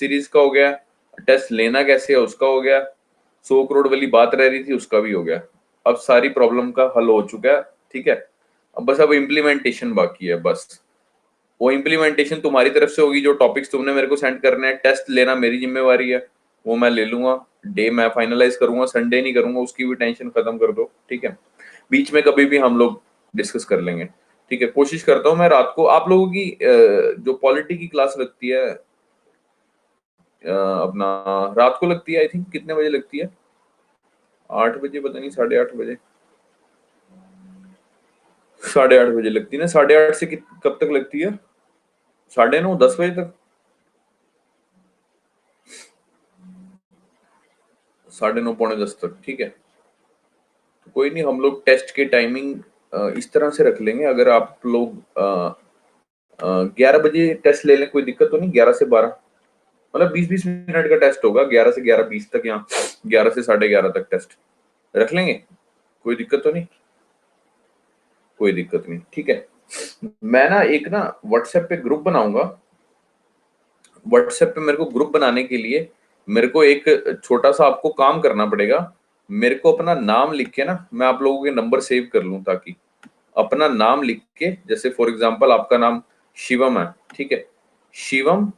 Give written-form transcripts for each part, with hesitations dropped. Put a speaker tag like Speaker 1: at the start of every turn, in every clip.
Speaker 1: Series का हो गया, टेस्ट लेना कैसे है उसका हो गया, 100 करोड़ वाली बात रह रही थी उसका भी हो गया। अब सारी प्रॉब्लम का हल हो चुका है, ठीक है। अब इम्प्लीमेंटेशन बाकी है बस। वो इम्प्लीमेंटेशन तुम्हारी तरफ से होगी, जो टॉपिक्स तुमने मेरे को सेंड करने हैं, टेस्ट लेना मेरी जिम्मेवारी है, वो मैं ले लूंगा। डे मैं फाइनलाइज करूंगा, संडे नहीं करूंगा, उसकी भी टेंशन खत्म कर दो, ठीक है। बीच में कभी भी हम लोग डिस्कस कर लेंगे, ठीक है। कोशिश करता हूँ मैं रात को आप लोगों की जो पॉलिटी की क्लास लगती है अपना रात को लगती है, आई थिंक कितने बजे लगती है, 8 बजे, पता नहीं 8:30 बजे, 8:30 बजे लगती है ना। 8:30 से कब तक लगती है? 9:30 10 बजे तक, 9:30 पौने 10 तक, ठीक है। तो कोई नहीं, हम लोग टेस्ट की टाइमिंग इस तरह से रख लेंगे। अगर आप लोग 11 बजे टेस्ट ले लें, कोई दिक्कत तो नहीं? 11 से 12, मतलब 20-20 मिनट का टेस्ट होगा, 11 से 11:20 तक, या 11 से 11:30 तक टेस्ट रख लेंगे, कोई दिक्कत तो नहीं? कोई दिक्कत नहीं, ठीक है। मैं ना एक ना व्हाट्सएप पे ग्रुप बनाऊंगा। व्हाट्सएप पे मेरे को ग्रुप बनाने के लिए मेरे को एक छोटा सा आपको काम करना पड़ेगा। मेरे को अपना नाम लिख के ना, मैं आप लोगों के नंबर सेव कर लूं, ताकि अपना नाम लिख के, जैसे फॉर एग्जांपल आपका नाम शिवम है, ठीक है। शिवम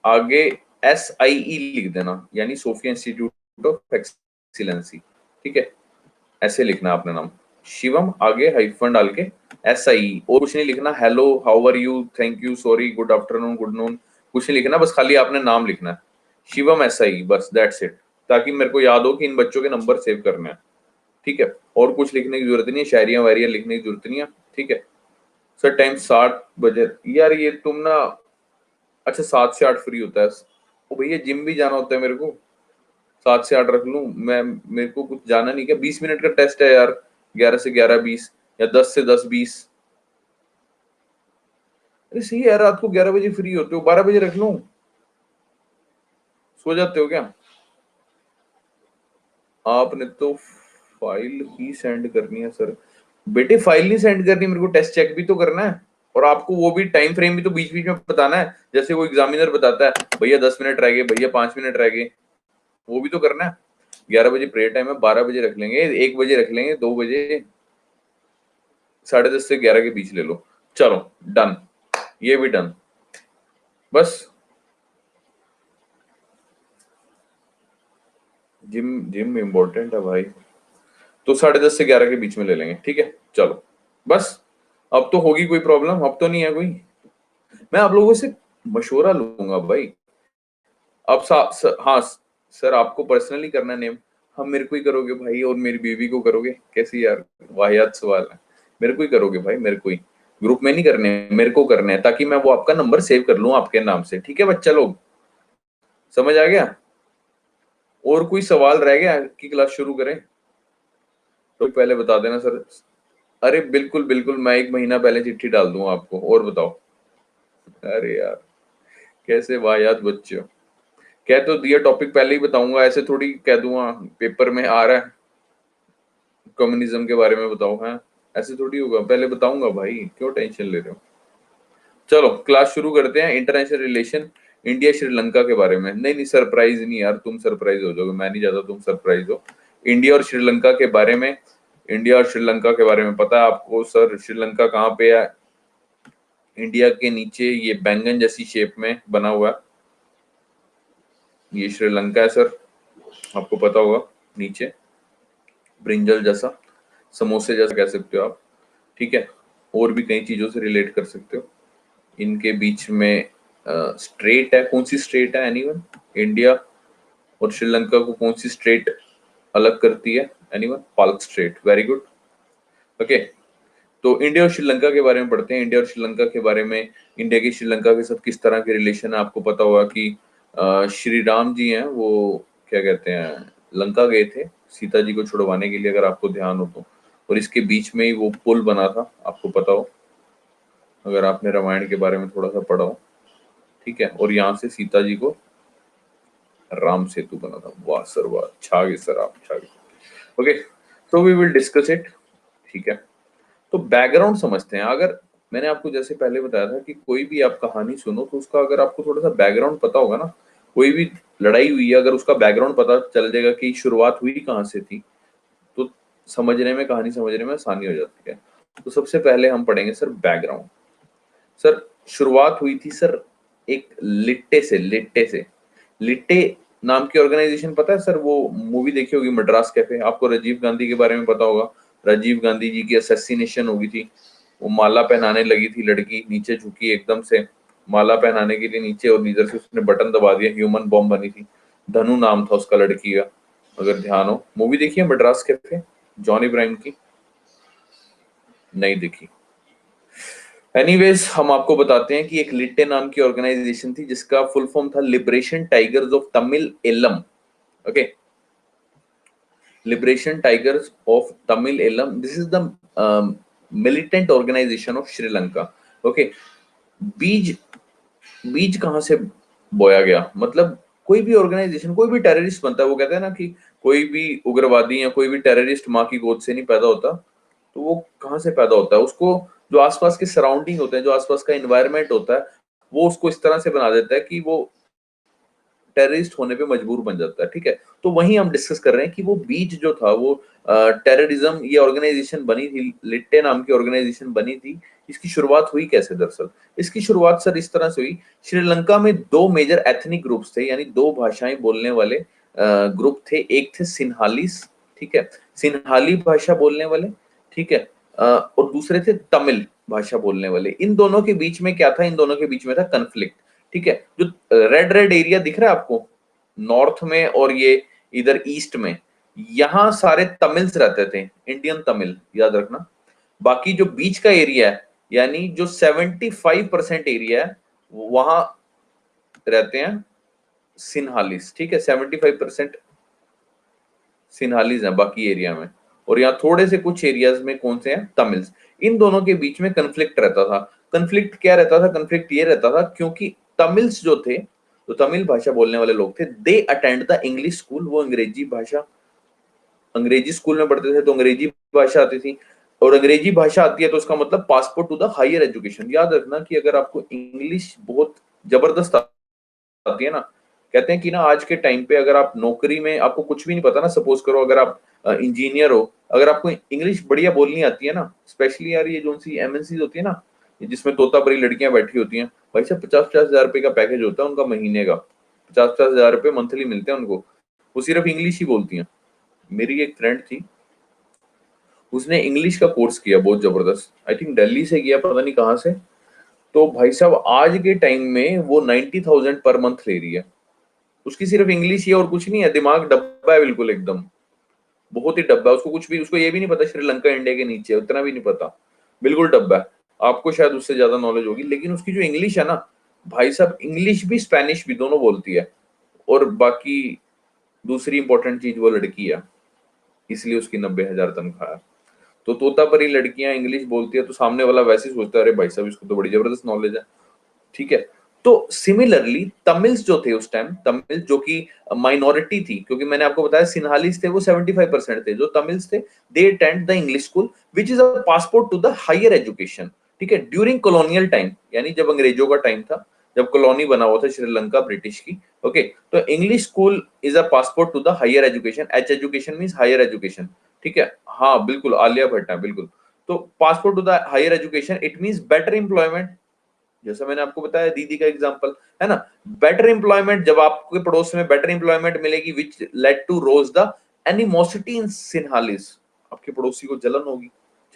Speaker 1: आगे SIE लिख देना, यानी सोफिया इंस्टीट्यूट ऑफ एक्सीलेंसी, ठीक है। ऐसे लिखना अपना नाम, शिवम आगे हाइफन डाल के SIE, और कुछ नहीं लिखना, hello how are you, thank you, sorry, good afternoon, good noon, कुछ नहीं लिखना, बस खाली आपने नाम लिखना है, शिवम SIE, बस दैट्स इट। ताकि मेरे को याद हो कि इन बच्चों के नंबर सेव करने हैं, ठीक है। और कुछ लिखने की जरूरत नहीं है, शायरियां वायरियां लिखने की जरूरत नहीं है, ठीक है। सर टाइम 7 बजे, यार ये तुम ना, अच्छा 7 से 8 फ्री होता है? ओ भैया जिम भी जाना होता है मेरे को, 7 से 8 रख लूं मैं? मेरे को कुछ जाना नहीं क्या? 20 मिनट का टेस्ट है यार, 11 से 11:20 या 10 से 10:20। अरे सही है यार, रात को 11 बजे फ्री होते हो, 12 बजे रख लूं? सो जाते हो क्या? आपने तो फाइल ही सेंड करनी है सर। बेटे फाइल नहीं सेंड करनी, मेरे को टेस्ट चेक भी तो करना है, और आपको वो भी टाइम फ्रेम भी तो बीच बीच में बताना है। जैसे वो एग्जामिनर बताता है, भैया 10 मिनट रह गए, भैया 5 मिनट रह गए, वो भी तो करना है। 11 बजे प्रेयर टाइम है, 12 बजे रख लेंगे, 1 बजे रख लेंगे, 2 बजे, 10:30 से 11 के बीच ले लो। चलो डन, ये भी डन। बस जिम जिम इम्पोर्टेंट है भाई, तो 10:30 से 11 के बीच में ले लेंगे, ठीक है। चलो बस, अब तो होगी कोई प्रॉब्लम? अब तो नहीं है कोई? मैं आप लोगों से मशवरा लूंगा भाई। अब हाँ सर, आपको पर्सनली करना नेम? हम मेरे को ही करोगे भाई, और मेरी बीवी को करोगे? कैसी यार वाहियात सवाल है। मेरे को ही करोगे भाई, मेरे को ही। ग्रुप में नहीं करने, मेरे को करने हैं, ताकि मैं वो आपका नंबर सेव कर लूं आपके नाम से, ठीक है बच्चा लोग? समझ आ गया? और कोई सवाल रह गया कि क्लास शुरू करें? तो पहले बता देना सर। अरे बिल्कुल बिल्कुल, मैं 1 महीना पहले चिट्ठी डाल दूंगा आपको। और बताओ। अरे यार कैसे वाहियात बच्चे हो। कह तो दिया, टॉपिक पहले ही बताऊंगा, ऐसे थोड़ी कह दूंगा पेपर में आ रहा है कम्युनिज्म के बारे में बताओ, है ऐसे थोड़ी होगा, पहले बताऊंगा भाई, क्यों टेंशन ले रहे हो। चलो क्लास शुरू करते हैं। इंटरनेशनल रिलेशन, इंडिया श्रीलंका के बारे में। नहीं नहीं सरप्राइज नहीं यार, तुम सरप्राइज हो जाओगे, मैं नहीं चाहता तुम सरप्राइज हो। इंडिया और श्रीलंका के बारे में, इंडिया और श्रीलंका के बारे में पता है आपको सर? श्रीलंका कहाँ पे है? इंडिया के नीचे ये बैंगन जैसी शेप में बना हुआ है, ये श्रीलंका है सर, आपको पता होगा। नीचे ब्रिंजल जैसा, समोसे जैसा कह सकते हो आप, ठीक है। और भी कई चीजों से रिलेट कर सकते हो। इनके बीच में स्ट्रेट है, कौन सी स्ट्रेट है एनीवन? इंडिया और श्रीलंका को कौन सी स्ट्रेट अलग करती है anyone? Palk straight, very good. Okay, तो इंडिया और श्रीलंका के बारे में पढ़ते हैं। इंडिया और श्रीलंका के बारे में, इंडिया की श्रीलंका के साथ किस तरह के रिलेशन है, आपको पता होगा कि श्री राम जी हैं, वो क्या कहते हैं, लंका गए थे सीता जी को छुड़वाने के लिए, अगर आपको ध्यान हो तो। और इसके बीच में ही वो पुल बना था, आपको पता हो अगर आपने रामायण के बारे में थोड़ा सा पढ़ा हो, ठीक है। और यहाँ से सीता जी को राम सेतु बना था। वाह सर वाह, छा गए सर आप, छा गए। ओके, तो वी विल डिस्कस इट, ठीक है। तो बैकग्राउंड समझते हैं। अगर मैंने आपको जैसे पहले बताया था कि कोई भी आप कहानी सुनो, तो उसका अगर आपको थोड़ा सा बैकग्राउंड पता होगा ना, कोई भी लड़ाई हुई है, अगर उसका बैकग्राउंड पता चल जाएगा कि शुरुआत हुई कहाँ से थी, तो समझने में, कहानी समझने में आसानी हो जाती है। तो सबसे पहले हम पढ़ेंगे सर बैकग्राउंड। सर शुरुआत हुई थी सर एक लिट्टे नाम की ऑर्गेनाइजेशन, पता है सर? वो मूवी देखी होगी मद्रास कैफे, आपको राजीव गांधी के बारे में पता होगा। राजीव गांधी जी की असैसिनेशन हो गई थी, वो माला पहनाने लगी थी लड़की, नीचे झुकी एकदम से माला पहनाने के लिए नीचे, और इधर से उसने बटन दबा दिया, ह्यूमन बॉम्ब बनी थी। धनु नाम था उसका लड़की का, अगर ध्यान हो। मूवी देखी है मद्रास कैफे, जॉन इब्राहिम की? नहीं देखी। एनीवेज हम आपको बताते हैं कि एक लिट्टे नाम की ऑर्गेनाइजेशन थी जिसका फुल फॉर्म था Liberation tigers of Tamil Eelam. Okay, Liberation tigers of Tamil Eelam, this is the militant organisation of Sri Lanka. Okay, बीज बीज कहां से बोया गया? मतलब कोई भी ऑर्गेनाइजेशन, कोई भी टेररिस्ट बनता है, वो कहते हैं ना कि कोई भी उग्रवादी या कोई भी टेररिस्ट माँ की गोद से नहीं पैदा होता, तो वो कहाँ से पैदा होता है? उसको जो आसपास के सराउंडिंग होते हैं, जो आसपास का एनवायरनमेंट होता है, वो उसको इस तरह से बना देता है कि वो टेररिस्ट होने पे मजबूर बन जाता है। ठीक है, तो वहीं हम डिस्कस कर रहे हैं कि वो बीज जो था, वो टेररिज्म, ये ऑर्गेनाइजेशन बनी थी, लिट्टे नाम की ऑर्गेनाइजेशन बनी थी। इसकी शुरुआत हुई कैसे? दरअसल इसकी शुरुआत सर इस तरह से हुई, श्रीलंका में दो मेजर एथनिक ग्रुप्स थे, यानी दो भाषाएं बोलने वाले ग्रुप थे। एक थे सिन्हालीस, ठीक है, सिन्हाली भाषा बोलने वाले, ठीक है, और दूसरे थे तमिल भाषा बोलने वाले। इन दोनों के बीच में क्या था? इन दोनों के बीच में था कन्फ्लिक्ट। ठीक है, जो रेड रेड एरिया दिख रहा है आपको नॉर्थ में और ये इधर ईस्ट में, यहां सारे तमिल्स रहते थे, इंडियन तमिल, याद रखना। बाकी जो बीच का एरिया है, यानी जो 75% एरिया है, वहां रहते हैं सिन्हालीस। ठीक है, 75% सिन्हालीज हैं बाकी एरिया में, और यहाँ थोड़े से कुछ एरियाज में कौन से हैं? तमिल्स। इन दोनों के बीच में कन्फ्लिक्ट रहता था। कन्फ्लिक्ट क्या रहता था? कन्फ्लिक्ट ये रहता था क्योंकि तमिल्स जो थे, तो तमिल भाषा बोलने वाले लोग थे, they attend the English school, वो अंग्रेजी भाषा, अंग्रेजी स्कूल में पढ़ते थे, तो अंग्रेजी भाषा आती थी, और अंग्रेजी भाषा आती है तो उसका मतलब passport to the higher education. याद रखना कि अगर आपको इंग्लिश बहुत जबरदस्त आती है ना, कहते हैं कि ना आज के टाइम पे अगर आप नौकरी में, आपको कुछ भी नहीं पता ना, सपोज करो अगर आप इंजीनियर हो, अगर आपको इंग्लिश बढ़िया बोलनी आती है ना, स्पेशली यार ये जो सी एमएनसी होती है ना, जिसमें तोता परी लड़कियां बैठी होती हैं, भाई साहब 50-50 हजार रुपए का पैकेज होता है उनका महीने का, 50-50 हजार रुपए मंथली मिलते हैं उनको, वो सिर्फ इंग्लिश ही बोलती हैं। मेरी एक फ्रेंड थी, उसने इंग्लिश का कोर्स किया बहुत जबरदस्त, आई थिंक दिल्ली से किया, पता नहीं कहाँ से। तो भाई साहब आज के टाइम में वो 90,000 पर मंथ ले रही है। उसकी सिर्फ इंग्लिश ही है और कुछ नहीं है, दिमाग डब्बा है बिल्कुल एकदम, बहुत ही डब्बा है। उसको कुछ भी, उसको ये भी नहीं पता श्रीलंका इंडिया के नीचे है, उतना भी नहीं पता, बिल्कुल डब्बा है। आपको शायद उससे ज्यादा नॉलेज होगी, लेकिन उसकी जो इंग्लिश है ना, भाई साहब इंग्लिश भी स्पेनिश भी दोनों बोलती है। और बाकी दूसरी इंपॉर्टेंट चीज, वो लड़की है, इसलिए उसकी 90,000 तनख्वाह है। तो तोता परी लड़कियां इंग्लिश बोलती है, तो सामने वाला वैसे ही सोचता है, अरे भाई साहब इसको तो बड़ी जबरदस्त नॉलेज है। ठीक है, तो सिमिलरली तमिल्स जो थे उस टाइम, तमिल जो कि माइनॉरिटी थी, क्योंकि मैंने आपको बताया सिन्हालीस थे वो 75% थे, जो तमिल्स थे they attend the English school which is a passport to the higher education. ठीक है, ड्यूरिंग कॉलोनियल टाइम, यानी जब अंग्रेजों का टाइम था, जब कॉलोनी बना हुआ था श्रीलंका ब्रिटिश की। ओके, तो English school is a passport to the higher education, H education means higher education. ठीक है, हाँ बिल्कुल, आलिया भट्ट है बिल्कुल। तो passport to the higher education it means better employment, जैसा मैंने आपको बताया दीदी का एग्जांपल है ना, बेटर एम्प्लॉयमेंट। जब आपके पड़ोस में बेटर एम्प्लॉयमेंट मिलेगी which led to rose the animosity in Sinhalese, आपके पड़ोसी को जलन होगी,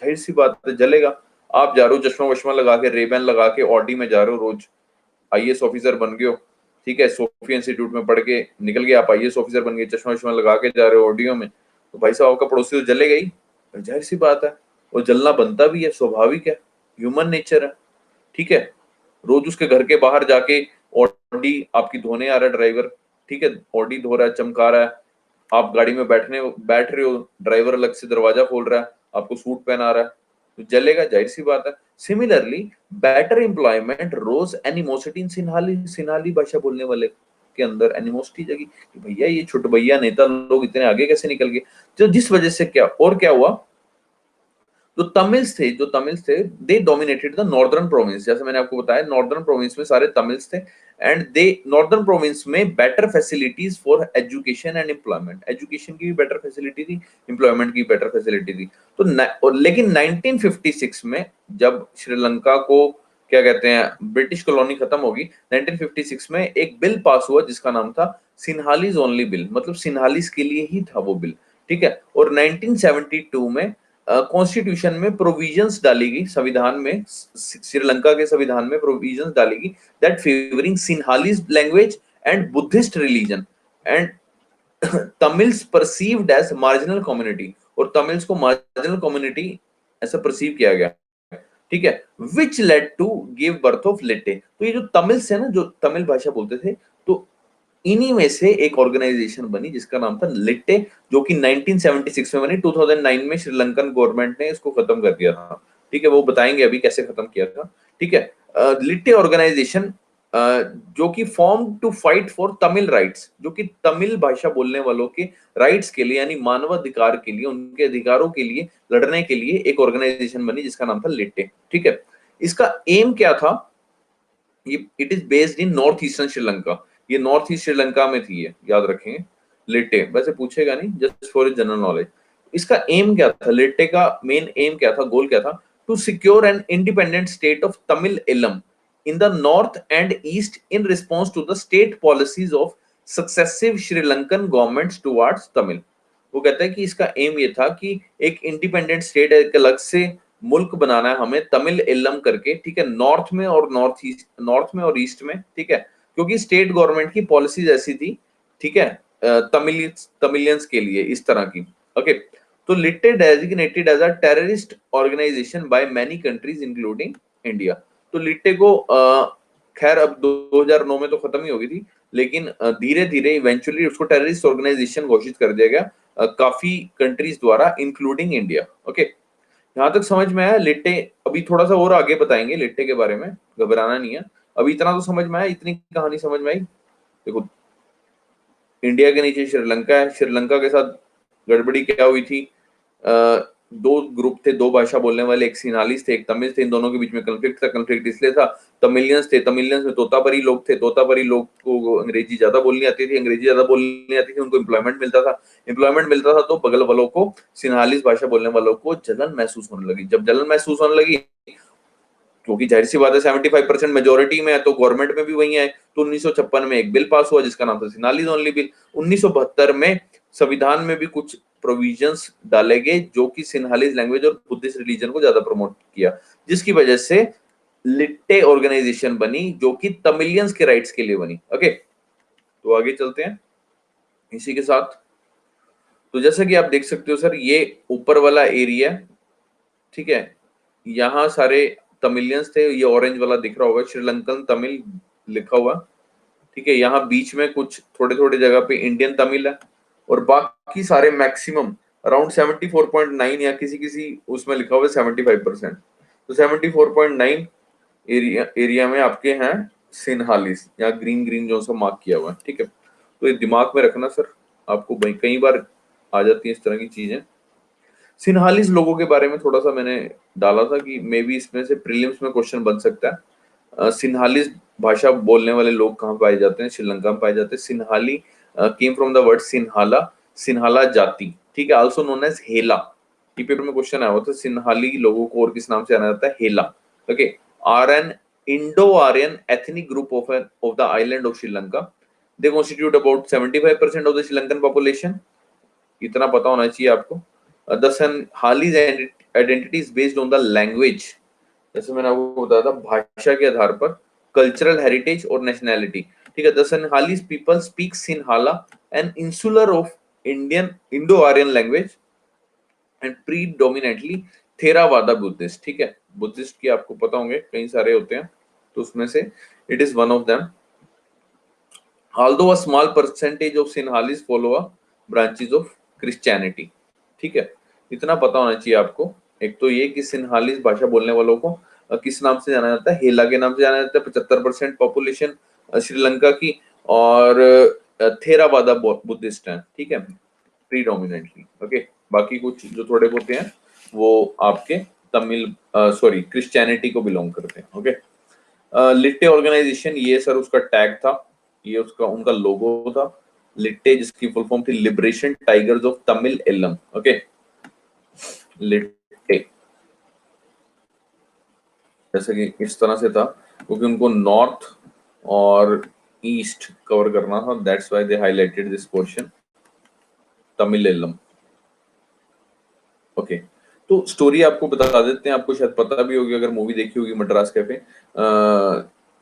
Speaker 1: जाहिर सी बात है जलेगा। आप जा रहे हो चश्मा वश्मा लगा के, रेबैन लगा के, ऑडी में जा रहे हो, रोज आईएएस ऑफिसर बन गए हो, ठीक है, सोफिया इंस्टीट्यूट में पढ़ के निकल गए, आप आईएएस ऑफिसर बन गए, चश्मा वश्मा लगा के जा रहे हो ऑडियो में, तो भाई साहब आपका पड़ोसी तो जलेगा ही, जाहिर सी बात है। और जलना बनता भी है, स्वाभाविक है, ह्यूमन नेचर है। ठीक है, रोज उसके घर के बाहर जाके ऑडी आपकी धोने आ रहा है ड्राइवर, ठीक है, ऑडी धो रहा है, चमका रहा है, आप गाड़ी में बैठ रहे हो, ड्राइवर अलग से दरवाजा खोल रहा है, आपको सूट पहना रहा है, तो जलेगा, जाहिर सी बात है। सिमिलरली बेटर एम्प्लॉयमेंट रोज एनिमोसिटी इन सिन्हाली, सिन्हाली भाषा बोलने वाले के अंदर एनिमोसिटी जगी कि भैया ये छोट भैया नेता लोग इतने आगे कैसे निकल गए। तो जिस वजह से क्या और क्या हुआ, जो तमिल्स थे दे डोमिनेटेड द नॉर्दर्न प्रोविंस, जैसे मैंने आपको बताया नॉर्दर्न प्रोविंस में सारे तमिल्स थे, एंड दे नॉर्दर्न प्रोविंस में better facilities for education and employment, education की भी बेटर फैसिलिटी थी, एम्प्लॉयमेंट की बेटर फैसिलिटी थी। और लेकिन 1956 में जब श्रीलंका को क्या कहते हैं ब्रिटिश कॉलोनी खत्म होगी, 1956 में एक बिल पास हुआ जिसका नाम था सिन्हालीज ओनली बिल, मतलब सिन्हालीज के लिए ही था वो बिल, ठीक है। और 1972 में कॉन्स्टिट्यूशन में प्रोविजंस डाली गई, संविधान में श्रीलंका के संविधान में प्रोविजंस डाली गई that favouring Sinhalese language and Buddhist religion and Tamils perceived as marginal community, और तमिल्स को मार्जिनल कम्युनिटी ऐसा परसीव किया गया, ठीक है। Which led to give birth of LTTE. तो ये जो तमिल्स है ना, जो तमिल भाषा बोलते थे, तो इन्हीं में से एक ऑर्गेनाइजेशन बनी जिसका नाम था लिट्टे, जो कि 1976 में बनी। 2009 में श्रीलंकन गवर्नमेंट ने इसको खत्म कर दिया था, ठीक है। वो बताएंगे अभी कैसे खत्म किया था, ठीक है। लिट्टे ऑर्गेनाइजेशन जो कि form to fight for Tamil rights, जो कि तमिल भाषा बोलने वालों के राइट्स के लिए यानी मानवाधिकार के लिए, उनके अधिकारों के लिए लड़ने के लिए एक ऑर्गेनाइजेशन बनी जिसका नाम था लिट्टे, ठीक है। इसका एम क्या था, it is based in north eastern Sri Lanka, ये नॉर्थ ईस्ट श्रीलंका में थी, ये याद रखेंगे। लिट्टे वैसे पूछेगा नहीं, जस्ट फॉर जनरल नॉलेज। इसका एम क्या था, लिट्टे का मेन एम क्या था, गोल क्या था, to secure an independent state of Tamil Eelam in the north and east in response to the state policies of successive Sri Lankan governments towards Tamil। वो कहता है कि इसका एम ये था कि एक इंडिपेंडेंट स्टेट, एक अलग से मुल्क बनाना है हमें तमिल इलम करके, ठीक है, नॉर्थ में और नॉर्थ ईस्ट, नॉर्थ में और ईस्ट में, ठीक है, क्योंकि स्टेट गवर्नमेंट की पॉलिसीज ऐसी थी, ठीक है, तमिलियंस के लिए इस तरह की, ओके। तो LTTE designated as a terrorist organisation by many countries including India. तो लिट्टे को खैर अब 2009 में तो खत्म ही हो गई थी, लेकिन धीरे धीरे इवेंचुअली उसको टेररिस्ट ऑर्गेनाइजेशन घोषित कर दिया गया काफी कंट्रीज द्वारा इंक्लूडिंग इंडिया, ओके। यहाँ तक समझ में आया लिट्टे। अभी थोड़ा सा और आगे बताएंगे लिट्टे के बारे में, घबराना नहीं है। अभी इतना तो समझ में आया, इतनी कहानी समझ में आई। देखो इंडिया के नीचे श्रीलंका है, श्रीलंका के साथ गड़बड़ी क्या हुई थी, दो ग्रुप थे, दो भाषा बोलने वाले, एक सिन्हालीस थे, एक तमिल थे, इन दोनों के बीच में कन्फ्लिक्ट था। कन्फ्लिक्ट इसलिए था, तमिलियंस थे, तमिलियंस में तोतापरी लोग थे, तोतापरी लोग को अंग्रेजी ज्यादा बोलनी आती थी, अंग्रेजी ज्यादा बोलनी आती थी, उनको एम्प्लॉयमेंट मिलता था, एम्प्लॉयमेंट मिलता था, तो बगल वालों को, सिन्हालीस भाषा बोलने वालों को जलन महसूस होने लगी। जब जलन महसूस होने लगी, क्योंकि जाहिर सी बात है 75% मेजोरिटी में है, तो गवर्नमेंट में भी वही है, तो 1956 में एक बिल पास हुआ जिसका नाम था सिन्हालीज ओनली बिल। 1972 में संविधान में भी कुछ प्रोविजंस डाले गए जो कि सिन्हालीज लैंग्वेज और बुद्धिस्ट रिलीजन को ज्यादा प्रमोट किया, जिसकी वजह से लिट्टे ऑर्गेनाइजेशन बनी जो कि तमिलियंस के राइट्स के लिए बनी, ओके। तो आगे चलते हैं इसी के साथ। तो जैसा कि आप देख सकते हो सर, ये ऊपर वाला एरिया, ठीक है, यहाँ सारे तमिलियंस थे, ये ऑरेंज वाला दिख रहा होगा श्रीलंकन तमिल लिखा हुआ, ठीक है। यहाँ बीच में कुछ थोड़े थोड़े जगह पे इंडियन तमिल है, और बाकी सारे मैक्सिमम अराउंड 74.9 या किसी किसी उसमें लिखा हुआ है 75%। तो 74.9 एरिया में आपके हैं सिन्हालीस, या ग्रीन ग्रीन जो सा मार्क किया हुआ है, ठीक है। तो ये दिमाग में रखना सर, आपको कई बार आ जाती है इस तरह की चीजें। सिन्हालीस लोगों के बारे में थोड़ा सा मैंने डाला था कि मे बी इसमें से प्रीलिम्स में क्वेश्चन बन सकता है। सिन्हालीस भाषा बोलने वाले लोग कहाँ पाए जाते हैं, श्रीलंका में पाए जाते हैं। Sinhalese came from the word Sinhala, Sinhala जाति, ठीक है, आल्सो नोन एज हेला। ये पेपर में क्वेश्चन आया हुआ था, सिन्हाली लोगों को और किस नाम से जाना जाता है, Hela, okay. Are an Indo Aryan ethnic group of the island of Sri Lanka, they constitute about 75% of the Sri Lankan population, इतना पता होना चाहिए आपको। The Sinhalese identity is based on the language, जैसे मैंने आपको बताया था, भाषा के आधार पर, कल्चरल हेरिटेज और नेशनैलिटी, ठीक है। The Sinhalese people speak Sinhala, an insular of Indian Indo-Aryan language and predominantly Theravada Buddhist, ठीक है। बुद्धिस्ट की आपको पता होंगे कई सारे होते हैं, तो उसमें से it is one of them. Although a small percentage of Sinhalese follow a branches of Christianity, ठीक है। इतना पता होना चाहिए आपको। एक तो ये कि सिन्हालीस भाषा बोलने वालों को किस नाम से जाना जाता है, हेला के नाम से जाना जाता है, 75% पॉपुलेशन श्रीलंका की, और थेरावादा बुद्धिस्ट हैं, ठीक है, प्रीडोमिनेंटली, ओके। बाकी कुछ जो थोड़े बहुत हैं वो आपके तमिल क्रिश्चियनिटी को बिलोंग करते हैं। ओके, लिट्टे ऑर्गेनाइजेशन, ये सर उसका टैग था, ये उसका उनका लोगो था। लिट्टे जिसकी फुल फॉर्म थी liberation tigers of Tamil Eelam. Okay, LTTE जैसे कि इस तरह से था, क्योंकि उनको नॉर्थ और ईस्ट कवर करना था, that's why they highlighted this portion Tamil Eelam. Okay, तो स्टोरी आपको बता देते हैं, आपको शायद पता भी होगी अगर मूवी देखी होगी मद्रास कैफे।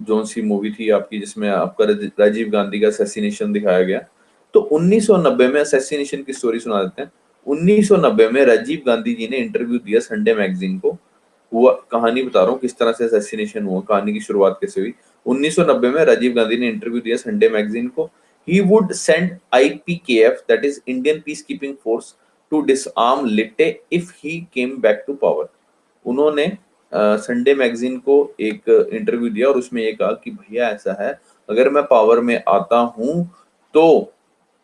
Speaker 1: जो सी मूवी थी आपकी जिसमें आपका राजीव गांधी का असैसिनेशन दिखाया गया। तो 1990 में असैसिनेशन की स्टोरी सुना देते हैं। 1990 में राजीव गांधी जी ने इंटरव्यू दिया संडे मैगजीन को। हुआ, कहानी बता रहा हूँ किस तरह से असैसिनेशन हुआ, कहानी की शुरुआत कैसे हुई। 1990 में राजीव गांधी ने इंटरव्यू दिया संडे मैगजीन को। He would send IPKF, that is Indian peace keeping force, to disarm LTTE if he came back to power. उन्होंने संडे मैगजीन को एक इंटरव्यू दिया और उसमें ये कहा कि भैया ऐसा है, अगर मैं पावर में आता हूं तो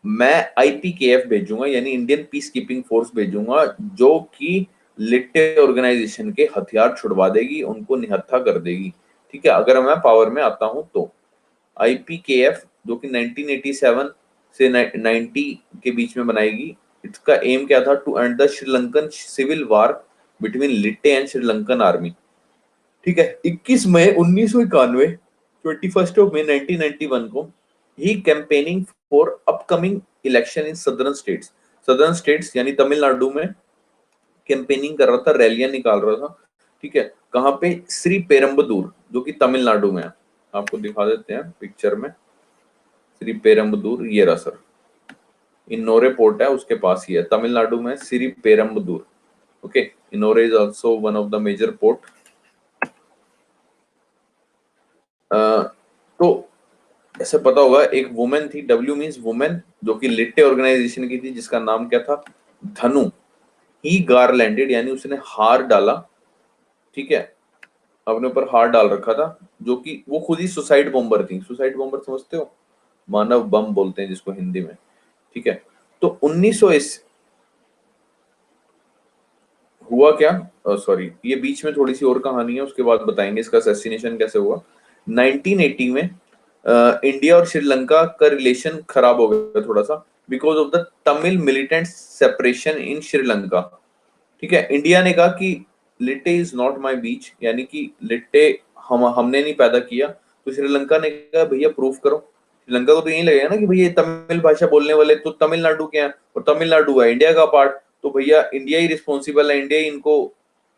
Speaker 1: मैं IPKF भेजूंगा, यानी इंडियन पीस कीपिंग फोर्स भेजूंगा, जो कि लिट्टे ऑर्गेनाइजेशन के हथियार छुड़वा देगी, उनको निहत्था कर देगी। ठीक है, अगर मैं पावर में आता हूं तो। IPKF जो कि 1987 से 90 के बीच में बनाएगी। इसका एम क्या था? To end the Sri Lankan civil war between LTTE and Sri Lankan army. ठीक है, 21 मई 1991, 21 मई 1991 को ही campaigning for upcoming election in southern states. Southern states यानी तमिलनाडु में कैंपेनिंग कर रहा था, रैलियां निकाल रहा था। ठीक है, कहां पे? श्री पेरम्बदूर, जो कि तमिलनाडु में है। आपको दिखा देते हैं पिक्चर में, श्री पेरम्बदूर, ये रहा सर, इनोरे पोर्ट है उसके पास ही है, तमिलनाडु में Sriperumbudur. Okay, Ennore is also one of the major port. तो ऐसे पता होगा, एक वुमेन थी, W मींस वुमेन, जो कि लिट्टे ऑर्गेनाइजेशन की थी, जिसका नाम क्या था? धनु। ही गारलैंडेड, यानी उसने हार डाला। ठीक है, अपने ऊपर हार डाल रखा था, जो कि वो खुद ही सुसाइड बॉम्बर थी। सुसाइड बॉम्बर समझते हो? मानव बम बोलते हैं जिसको हिंदी में। ठीक है, तो 1900 हुआ क्या? सॉरी, ये बीच में थोड़ी सी और कहानी है, उसके बाद बताएंगे इसका असैसिनेशन कैसे हुआ। 1980 में इंडिया और श्रीलंका का रिलेशन खराब हो गया थोड़ा सा, because of the Tamil militant separation in Sri Lanka. ठीक है, इंडिया ने कहा कि LTTE is not my beach, यानी कि लिट्टे हमने नहीं पैदा किया। तो श्रीलंका ने कहा भैया प्रूफ करो। श्रीलंका को तो यही लगेगा ना कि भैया तमिल भाषा बोलने वाले तो तमिलनाडु के हैं, और तमिलनाडु है इंडिया का पार्ट, तो भैया इंडिया ही रिस्पॉन्सिबल है, इंडिया ही इनको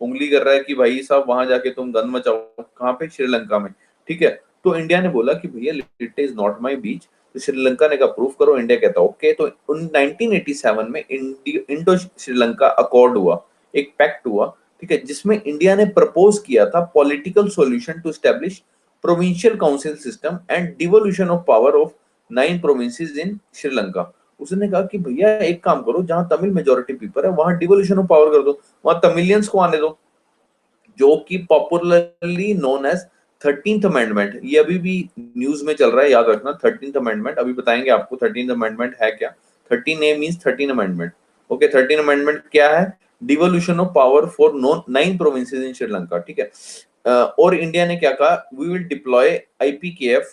Speaker 1: उंगली कर रहा है कि भाई साहब वहां जाके तुम गंद मचाओ। कहाँ पे? श्रीलंका में। ठीक है, तो इंडिया ने बोला कि भैया लिट्टे इज नॉट माय बीच। तो श्रीलंका ने कहा प्रूफ करो, इंडिया कहता ओके। तो 1987 में इंडो श्रीलंका अकॉर्ड हुआ, एक पैक्ट हुआ। ठीक है, जिसमें इंडिया ने प्रपोज किया था political solution to establish provincial council system and devolution of power of 9 provinces in Sri Lanka. उसने कहा कि भैया एक काम करो, जहां तमिल मेजोरिटी पीपल है वहां डिवोल्यूशन ऑफ पावर कर दो, वहां तमिलियंस को आने दो, जो कि popularly known as 13th amendment. ये अभी भी न्यूज में चल रहा है, याद रखना। 13th अमेंडमेंट अभी बताएंगे आपको 13th अमेंडमेंट है क्या। 13A means 13 amendment. Okay, 13 amendment क्या है? Devolution of power for 9 provinces in Sri Lanka. ठीक है, और इंडिया ने क्या कहा? We will deploy IPKF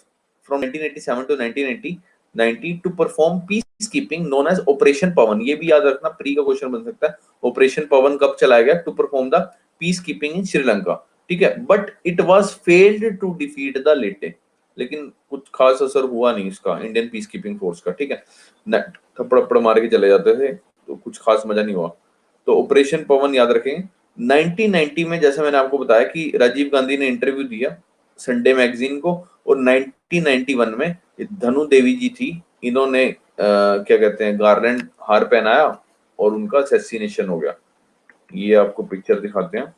Speaker 1: from 1987 to 1990 to perform peace keeping known as operation Pawan. ये भी याद रखना, प्री का क्वेश्चन बन सकता है। ऑपरेशन पवन कब चलाया गया? To perform the peace keeping in Sri Lanka. ठीक है, but it was failed to defeat the LTTE. लेकिन कुछ खास असर हुआ नहीं इसका, इंडियन पीस कीपिंग फोर्स का। ठीक है, थप्पड़ मार के चले जाते थे, तो कुछ खास मजा नहीं हुआ। तो ऑपरेशन पवन याद रखेंगे। 1990 में जैसे मैंने आपको बताया कि राजीव गांधी ने इंटरव्यू दिया संडे मैगजीन को, और 1991 में धनु देवी जी थी, इन्होंने क्या कहते हैं, गार्लैंड हार पहनाया और उनका असैसिनेशन हो गया। ये आपको पिक्चर दिखाते हैं,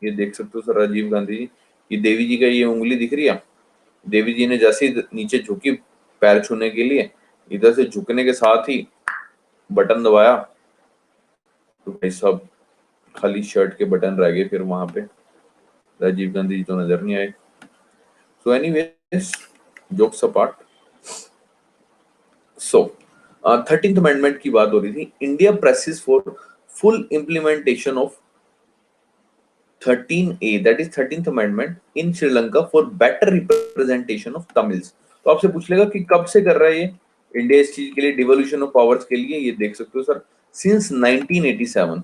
Speaker 1: ये देख सकते हो सर, राजीव गांधी जी। ये देवी जी का ये उंगली दिख रही है। देवी जी ने जैसे ही नीचे झुकी पैर छूने के लिए, इधर से झुकने के साथ ही बटन दबाया, तो भाई साहब खाली शर्ट के बटन रह गए, फिर वहां पे राजीव गांधी जी तो नजर नहीं आए। So anyways, jokes apart. So 13th amendment की बात हो रही थी। India presses for full implementation of 13A, that is 13th amendment in Sri Lanka for better representation of Tamils. तो आपसे पूछ लेगा कि कब से कर रहा है ये इंडिया इस चीज के लिए, डिवोल्यूशन ऑफ पावर्स के लिए? ये देख सकते हो सर, सिंस 1987,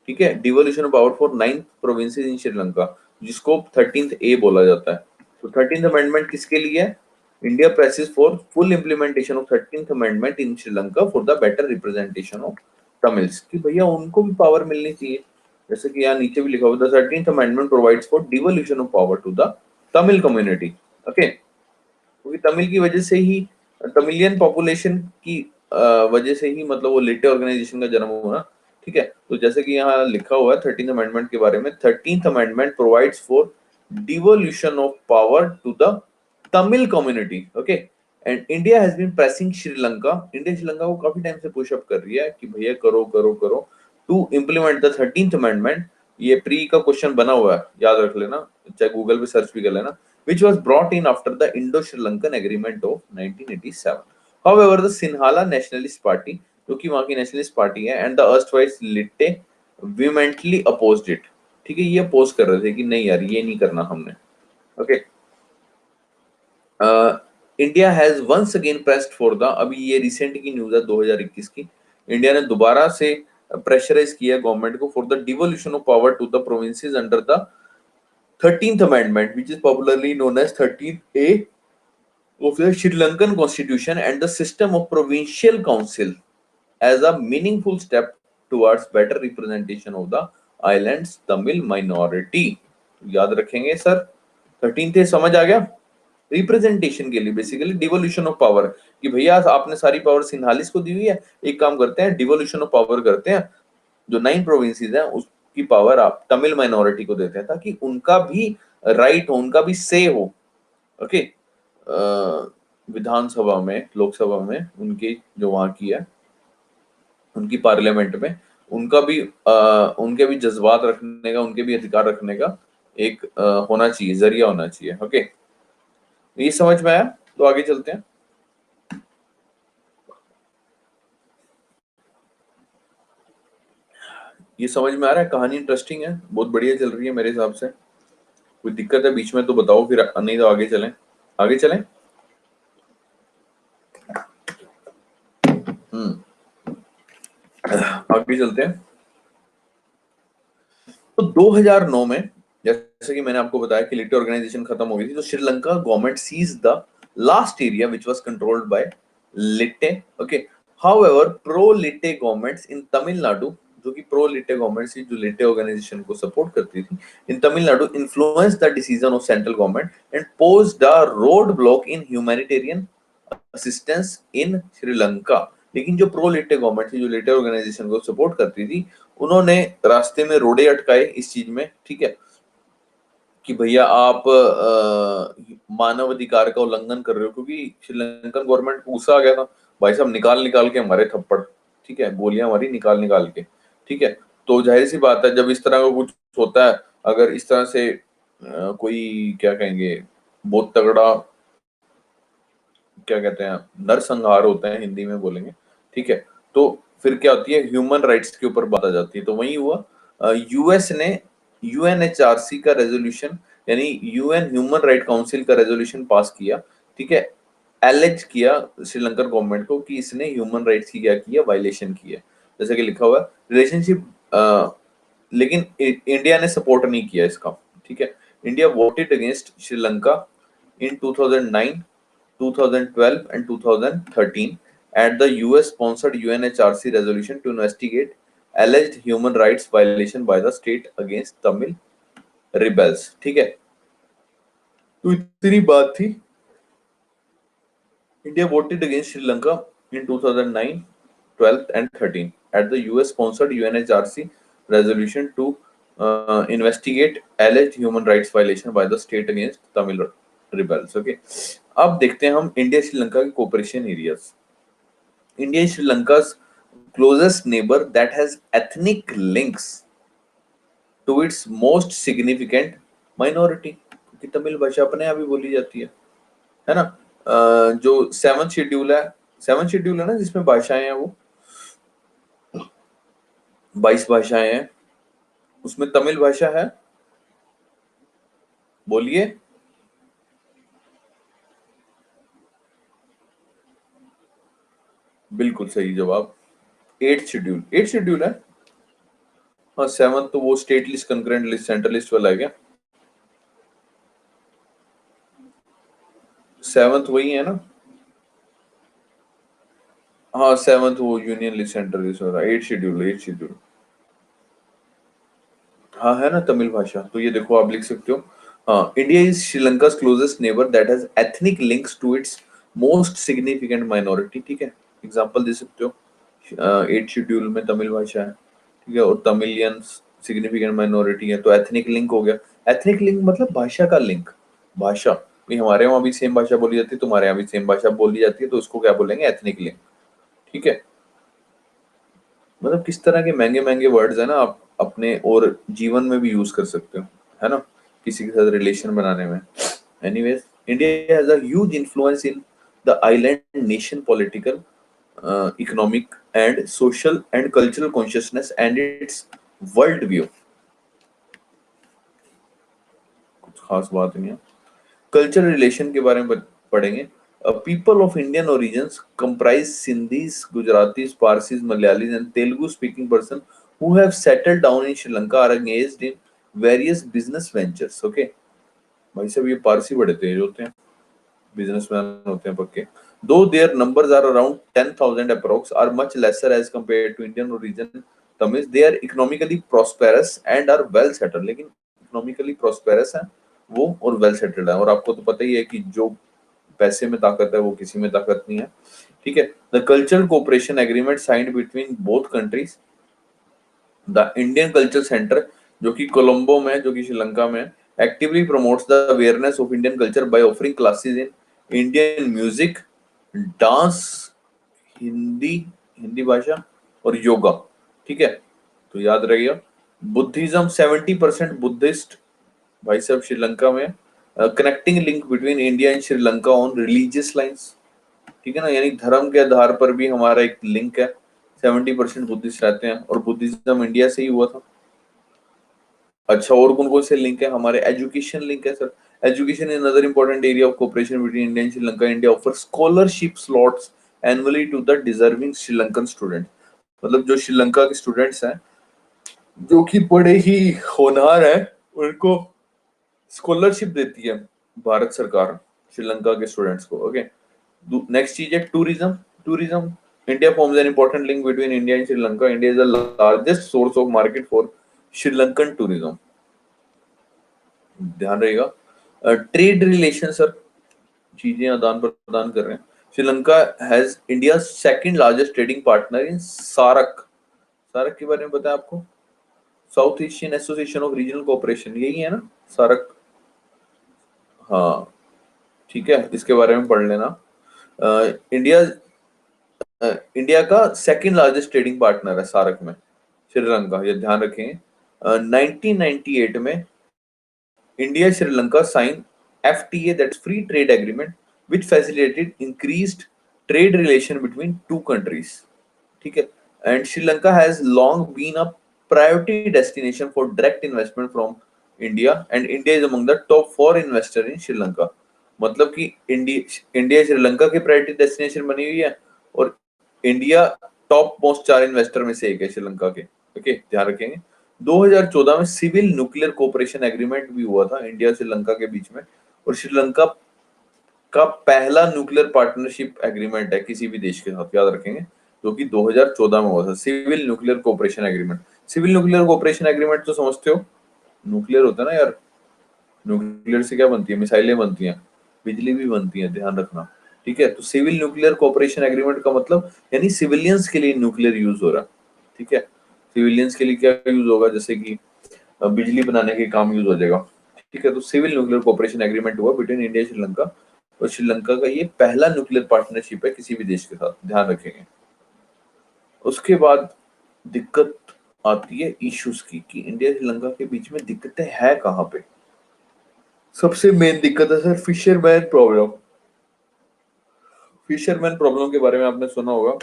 Speaker 1: ठीक है, devolution of power for 9 provinces in Sri Lanka, जिसको 13th ए बोला जाता है। तो 13th अमेंडमेंट किसके लिए है? India presses for full implementation of 13th amendment in Sri Lanka for the better representation of Tamils, कि भैया उनको भी पावर मिलनी चाहिए। जैसे कि यहाँ नीचे भी लिखा हुआ, the 13th amendment provides for devolution of power to the Tamil community. Okay, क्योंकि तमिल की वजह से ही, तमिलियन पॉपुलेशन की वजह से ही मतलब वो लिटे ऑर्गेनाइजेशन का जन्म हुआ। ठीक है, तो जैसे कि यहाँ लिखा हुआ है 13th अमेंडमेंट के बारे में, 13th amendment provides for devolution of power to the Tamil community. Okay, and India has been pressing Sri Lanka, India Sri Lanka को काफी टाइम से पुश अप कर रही है कि भैया करो करो करो to implement the 13th amendment. ये प्री का क्वेश्चन बना हुआ है, याद रख लेना, चाहे गूगल पे सर्च भी कर लेना, which was brought in after the Indo-Sri Lankan Agreement of 1987. However, the Sinhala Nationalist Party, जो कि वहाँ की नेशनलिस्ट पार्टी है, and the erstwhile Litte vehemently opposed it. ठीक है, ये अपोज कर रहे थे कि नहीं यार ये नहीं करना हमने। Okay, India has once again pressed for the, अभी ये रिसेंट की न्यूज है 2021 की, इंडिया ने दोबारा से प्रेशराइज किया गवर्नमेंट को for the devolution of power to the provinces under the 13th amendment, which is popularly known as 13A of the Sri Lankan constitution, and the system of provincial council as a meaningful step towards better representation of the island's Tamil minority. याद रखेंगे sir, 13th समझ आ गया? Representation के लिए basically devolution of power, कि भैया आपने सारी पावर सिन्हालिस को दी हुई है, एक काम करते हैं डिवोल्यूशन ऑफ पावर करते हैं, जो 9 प्रोविंसेस हैं उसकी पावर आप तमिल माइनॉरिटी को देते हैं, ताकि उनका भी राइट हो, उनका भी से हो। ओके, विधानसभा में, लोकसभा में, उनकी जो वहां की है, उनकी पार्लियामेंट में, उनका भी उनके भी जज्बात रखने का, उनके भी अधिकार रखने का एक होना चाहिए, जरिया होना चाहिए। ओके, ये समझ में आया? तो आगे चलते हैं। ये समझ में आ रहा है? कहानी इंटरेस्टिंग है, बहुत बढ़िया चल रही है मेरे हिसाब से। कोई दिक्कत है बीच में तो बताओ, फिर नहीं तो आगे चलें। आगे चलें। आगे चलते हैं। तो 2009 में, जैसे कि मैंने आपको बताया कि लिटे ऑर्गेनाइजेशन खत्म हो गई थी, तो Sri Lanka government seize the last area which was controlled by LTTE. Okay, however pro LTTE governments in Tamil Nadu, जो कि प्रो लिटे गवर्नमेंट थी, जो लिटे ऑर्गेनाइजेशन को सपोर्ट करती थी in Tamil Nadu, influence the decision of central government and posed a road block in humanitarian assistance in Sri Lanka. लेकिन जो pro लिटे government थी, जो लिटे ऑर्गेनाइजेशन को सपोर्ट करती थी, उन्होंने रास्ते में रोड़े अटकाए इस चीज में। ठीक है, कि भैया आप मानव अधिकार का उल्लंघन कर रहे हो, क्योंकि श्रीलंकन गवर्नमेंट को गुस्सा आ गया था, भाई साहब निकाल निकाल के हमारे थप्पड़, ठीक है, गोलियां हमारी निकाल निकाल के। ठीक है, तो जाहिर सी बात है जब इस तरह का कुछ होता है, अगर इस तरह से कोई क्या कहेंगे, बहुत तगड़ा, क्या कहते हैं, नरसंहार होता है, हिंदी में बोलेंगे। ठीक है, तो फिर क्या होती है, ह्यूमन राइट्स के ऊपर बात आ जाती है। तो वही हुआ, यूएस ने यूएनएचआरसी का रेजोल्यूशन, यानी यूएन ह्यूमन राइट काउंसिल का रेजोल्यूशन पास किया। ठीक है, एलेज किया श्रीलंकन गवर्नमेंट को कि इसने ह्यूमन राइट्स की क्या किया, वायलेशन की है, जैसे कि लिखा हुआ है रिलेशनशिप। लेकिन इंडिया ने सपोर्ट नहीं किया इसका। ठीक है, India voted against Sri Lanka in 2009, 2012 and 2013 at the US-sponsored UNHRC resolution to investigate alleged human rights violation by the state against Tamil rebels। ठीक है, तो इतनी बात थी। India voted against Sri Lanka in 2009, 12 and 13 at the US-sponsored UNHRC resolution to investigate alleged human rights violation by the state against Tamil rebels। Okay, अब देखते हैं हम इंडिया श्रीलंका के cooperation areas. India is Sri closest neighbor that has ethnic links to its most significant minority, क्योंकि तमिल भाषा अपने आप ही बोली जाती है ना। जो 7th शेड्यूल है, 7th शेड्यूल है ना, जिसमें भाषाएं हैं वो 22 भाषाएं हैं, उसमें तमिल भाषा है? बोलिए। बिल्कुल सही जवाब। एट शेड्यूल है। हाँ, सेवन तो वो state list, concurrent list, central list वाला है क्या? सेवंथ वही है ना? हाँ, सेवंथ वो यूनियन लिस्ट, सेंट्रल लिस्ट वाला। Eight schedule. हाँ है ना, तमिल भाषा। तो ये देखो आप लिख सकते हो। हाँ, India is Sri Lanka closest neighbour that has ethnic links to its most significant minority. ठीक है, एग्जांपल दे सकते हो। एट शेड्यूल में तमिल भाषा है, ठीक है, और तमिलियंस सिग्निफिकेंट माइनॉरिटी है, तो एथनिक लिंक हो गया। एथनिक लिंक मतलब भाषा का लिंक। भाषा भी हमारे वहाँ भी सेम भाषा बोली जाती है, तुम्हारे यहाँ भी सेम भाषा बोली जाती है, तो उसको क्या बोलेंगे? Ethnic link. ठीक है, मतलब किस तरह के महंगे महंगे वर्ड्स है ना, आप अपने और जीवन में भी यूज कर सकते हो, है ना, किसी के साथ रिलेशन बनाने में। Anyways, India has a huge influence in the island nation political, economic and social and cultural consciousness and it's world view. कुछ खास बात नहीं है। कल्चरल रिलेशन के बारे में पढ़ेंगे। People of Indian origins comprise Sindhis, Gujaratis, Parsis, Malayalis, and Telugu speaking person who have settled down in Sri Lanka are engaged in various business ventures. Okay, भाई साहब ये पारसी बड़े तेज होते हैं, बिजनेसमैन होते हैं पक्के। Though their numbers are around 10,000 approx, are much lesser as compared to Indian origin Tamils. They are economically prosperous and are well settled. लेकिन इकोनॉमिकली प्रॉस्पेरस है वो और वेल सेटल्ड है। और आपको तो पता ही है कि जो पैसे में ताकत है वो किसी में ताकत नहीं है। ठीक है, the cultural cooperation agreement signed between both countries. The Indian culture centre जो कि कोलंबो में, जो कि श्रीलंका में, actively promotes the awareness of Indian culture by offering classes in Indian music, dance, Hindi, Hindi भाषा और योगा। ठीक है, तो याद रहिएगा। बुद्धिज्म 70% बुद्धिस्ट भाई साहब श्रीलंका में। Connecting link between India and Sri Lanka on religious lines. ठीक है ना, यानी धर्म के आधार पर भी हमारा एक लिंक है। 70% बुद्धिस्ट रहते हैं और बुद्धिज्म इंडिया से ही हुआ था। अच्छा, और कौन कौन से लिंक है? हमारे एजुकेशन लिंक है sir. Education is another important area of cooperation between India and Sri Lanka. India offer scholarship slots annually to the deserving Sri Lankan student. मतलब जो श्रीलंका के स्टूडेंट्स हैं जो कि बड़े ही होनहार हैं, उनको स्कॉलरशिप देती है भारत सरकार श्रीलंका के स्टूडेंट्स को। ओके, नेक्स्ट चीज है tourism. Tourism, India forms an important link between India and Sri Lanka. India is the largest source of market for Sri Lankan tourism. ध्यान रहेगा। ट्रेड रिलेशन सर, चीजें आदान प्रदान कर रहे हैं। Sri Lanka has India second largest trading partner in SAARC. SAARC के बारे में पता है आपको? South Asian association of regional cooperation, यही है ना सारक? हाँ, ठीक है, इसके बारे में पढ़ लेना। इंडिया इंडिया का सेकंड लार्जेस्ट ट्रेडिंग पार्टनर है सारक में श्रीलंका, ये ध्यान रखें। 1998 में India Sri Lanka sign FTA, that's free trade agreement, which facilitated increased trade relation between two countries. ठीक है, and Sri Lanka has long been a priority destination for direct investment from India, and India is among the top 4 investor in Sri Lanka. मतलब कि India Sri Lanka की priority destination बनी हुई है और India top most 4 investor में से एक है श्रीलंका के। ओके, ध्यान रखेंगे। 2014 में सिविल न्यूक्लियर कोऑपरेशन एग्रीमेंट भी हुआ था इंडिया श्रीलंका के बीच में, और श्रीलंका का पहला न्यूक्लियर पार्टनरशिप एग्रीमेंट है किसी भी देश के साथ, याद रखेंगे, जो कि 2014 में हुआ था। Civil nuclear cooperation agreement. Civil nuclear cooperation agreement तो समझते हो, न्यूक्लियर होता है ना यार, न्यूक्लियर से क्या बनती है? मिसाइलें बनती हैं, बिजली भी बनती है, ध्यान रखना। ठीक है, तो सिविल न्यूक्लियर कोऑपरेशन एग्रीमेंट का मतलब यानी सिविलियंस के लिए न्यूक्लियर यूज हो रहा है। ठीक है, सिविलियंस के लिए क्या यूज होगा? जैसे कि बिजली बनाने के काम यूज हो जाएगा। ठीक है, तो सिविल न्यूक्लियर कोऑपरेशन एग्रीमेंट हुआ बिटवीन इंडिया श्रीलंका, और श्रीलंका का ये पहला न्यूक्लियर पार्टनरशिप है किसी भी देश के साथ, ध्यान रखेंगे। उसके बाद दिक्कत आती है इश्यूज की, कि इंडिया श्रीलंका के बीच में दिक्कतें है कहाँ पे? सबसे मेन दिक्कत है sir fisherman problem. Fisherman problem के बारे में आपने सुना होगा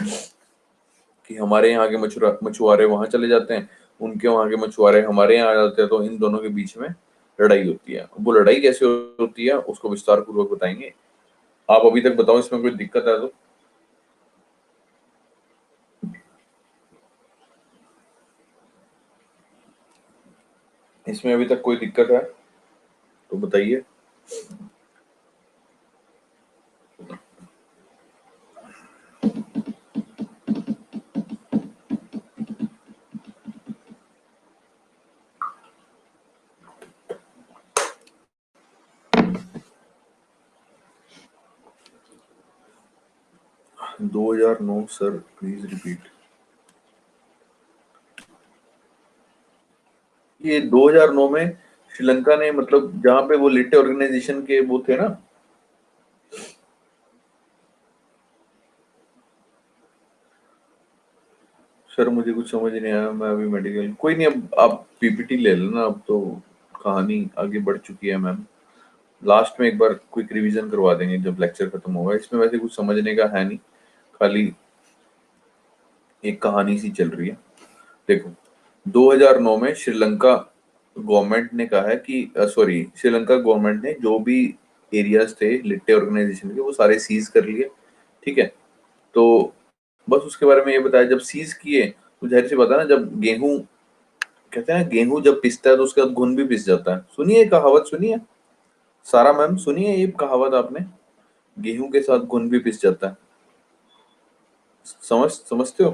Speaker 1: कि हमारे यहाँ के मछुआरे वहां चले जाते हैं, उनके वहां के मछुआरे हमारे यहाँ आ जाते हैं, तो इन दोनों के बीच में लड़ाई होती है। वो लड़ाई कैसे होती है उसको विस्तार पूर्वक बताएंगे। आप अभी तक बताओ इसमें कोई दिक्कत है तो। इसमें अभी तक कोई दिक्कत है तो बताइए। 2009 सर प्लीज रिपीट। ये 2009 में श्रीलंका ने, मतलब जहां पे वो लिट्टे ऑर्गेनाइजेशन के वो थे ना। सर मुझे कुछ समझ नहीं आया, मैं अभी मेडिकल, कोई नहीं, अब आप पीपीटी ले लेना, अब तो कहानी आगे बढ़ चुकी है मैम। लास्ट में एक बार क्विक रिवीजन करवा देंगे जब लेक्चर खत्म होगा। इसमें वैसे कुछ समझने का है नहीं, खाली एक कहानी सी चल रही है। देखो, 2009 में श्रीलंका गवर्नमेंट ने कहा है कि सॉरी, श्रीलंका गवर्नमेंट ने जो भी एरियाज थे लिट्टे ऑर्गेनाइजेशन के वो सारे सीज कर लिए। ठीक है, तो बस उसके बारे में ये बताया, जब सीज किए तो जाहिर सी बात है ना, जब गेहूं, कहते हैं गेहूं जब पिसता है तो उसके बाद घुन भी पिस जाता है। सुनिए कहावत, सुनिए सारा मैम, सुनिए ये कहावत आपने, गेहूं के साथ घुन भी पिस जाता है। समझते हो,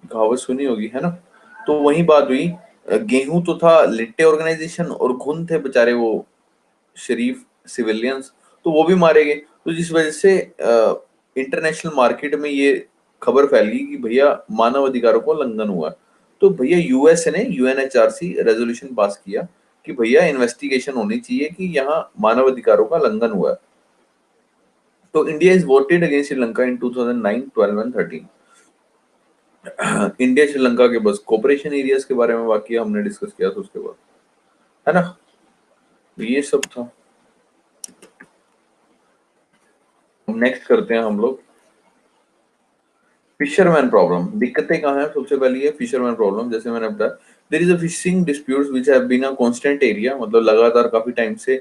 Speaker 1: कहावत सुनी होगी है ना। तो वही बात हुई, गेहूं तो था लिट्टे ऑर्गेनाइजेशन और घुन थे बेचारे वो शरीफ सिविलियंस, तो वो भी मारे गए। तो जिस वजह से इंटरनेशनल मार्केट में ये खबर फैल गई कि भैया मानव अधिकारों को उल्लंघन हुआ। तो भैया यूएस ने यूएनएचआरसी रेजोल्यूशन पास किया कि भैया इन्वेस्टिगेशन होनी चाहिए कि यहाँ मानव अधिकारों का उल्लंघन हुआ है। तो India is voted against Sri Lanka in 2009, 12 and 13। India Sri Lanka के बस कोऑपरेशन एरियाज के बारे में बाकी हमने डिस्कस किया था उसके बाद, है ना। तो ये सब था। नेक्स्ट करते हैं हम लोग फिशरमैन प्रॉब्लम। दिक्कतें कहाँ हैं, सबसे पहले ये फिशरमैन प्रॉब्लम, जैसे मैंने बताया, there is a fishing disputes which have been a constant area, मतलब लगातार काफी टाइम से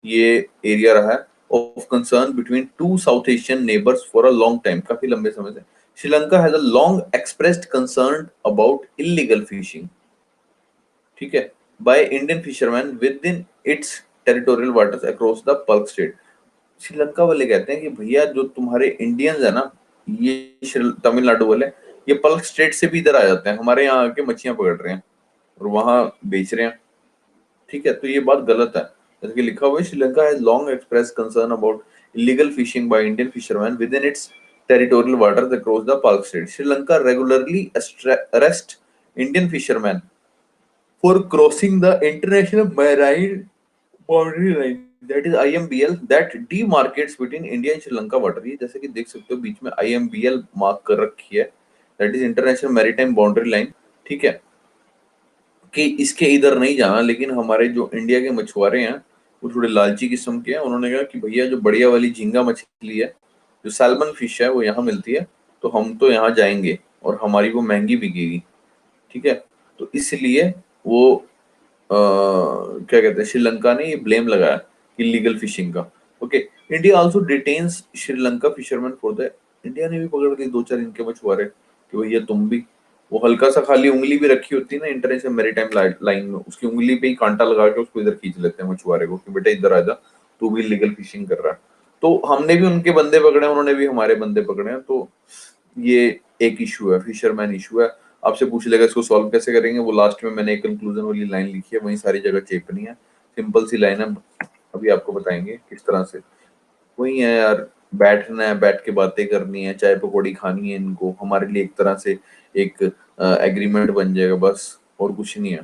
Speaker 1: ये एरिया रहा है of concern between two South Asian neighbours for a long time, काफी लंबे समय से। Sri Lanka has a long expressed concern about illegal fishing, ठीक है, by Indian fisherman with in its territorial waters across the Palk strait. Sri Lanka वाले कहते हैं कि भैया जो तुम्हारे इंडियंस है ना, ये तमिलनाडु वाले, ये पल्क स्टेट से भी इधर आ जाते हैं, हमारे यहाँ आके मच्छियां पकड़ रहे हैं और वहां बेच रहे हैं। ठीक है, तो ये बात गलत है। जैसे कि लिखा हुआ है, Sri Lanka has long express concern about illegal fishing by Indian fisherman with in its territorial waters across the Palk strait. Sri Lanka regularly arrest Indian fisherman for crossing the international marine boundary line, that is IMBL, that demarcates between India and Sri Lanka water। ये जैसे कि देख सकते हो बीच में IMBL mark कर रखी है, that is international maritime boundary line. ठीक है, कि इसके इधर नहीं जाना, लेकिन हमारे जो इंडिया के मछुआरे हैं वो थोड़े लालची किस्म के हैं। उन्होंने कहा कि भैया जो बढ़िया वाली झींगा मछली है, जो सैल्मन फिश है, वो यहाँ मिलती है, तो हम तो यहाँ जाएंगे और हमारी वो महंगी बिकेगी। ठीक है, तो इसलिए वो क्या कहते हैं, श्रीलंका ने ये ब्लेम लगाया इलीगल फिशिंग का। Okay, India also डिटेन्स Sri Lanka fisherman for the, India ने भी पकड़ लिए दो चार इनके मछुआरे कि भैया तुम भी, वो हल्का सा खाली उंगली भी रखी होती है ना इंटरनेशनल मैरीटाइम लाइन में, उसकी उंगली पे ही कांटा लगा के उसको इधर खींच लेते हैं मछुआरे को कि बेटा इधर आ जा, तू भी इलीगल फिशिंग कर रहा है। तो हमने भी उनके बंदे पकड़े, उन्होंने भी हमारे बंदे पकड़े हैं। तो ये एक इशू है, फिशरमैन इशू है। आपसे पूछ लेगा इसको सॉल्व कैसे करेंगे, वो लास्ट में मैंने एक कंक्लूजन वाली लाइन लिखी है, वही सारी जगह चेपनी है, सिंपल सी लाइन है, अभी आपको बताएंगे किस तरह से। वही है यार, बैठना है, बैठ के बातें करनी है, चाय पकौड़ी खानी है इनको, हमारे लिए एक तरह से एक एग्रीमेंट बन जाएगा बस, और कुछ नहीं है।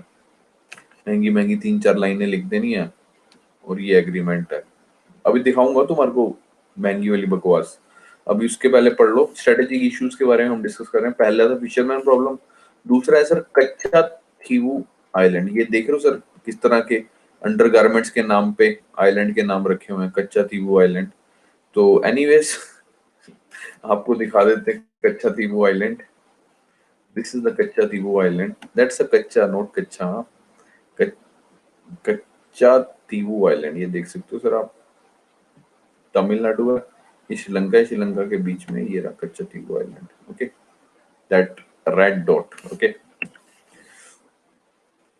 Speaker 1: महंगी महंगी तीन चार लाइनें लिख देनी है और ये एग्रीमेंट है। अभी दिखाऊंगा तुम्हारे को महंगी वाली बकवास। अभी उसके पहले पढ़ लो स्ट्रेटेजिक इश्यूज के बारे में हम डिस्कस कर रहे हैं। पहला था फिशरमैन प्रॉब्लम, दूसरा है सर कच्चा थीवू आइलैंड। ये देख रहे हो सर किस तरह के अंडरगारमेंट्स के नाम पे आइलैंड के नाम रखे हुए हैं, कच्चा थीवू आइलैंड। तो एनीवेज आपको दिखा देते हैं कच्चा थीवू island. This is the Kachativu Island. That's a Kacha, not Kacha. Katchatheevu island, ये देख सकते हो सर आप, तमिलनाडु है, ये श्रीलंका है, श्रीलंका के बीच में ये रहा Katchatheevu island. Okay, that red dot. Okay,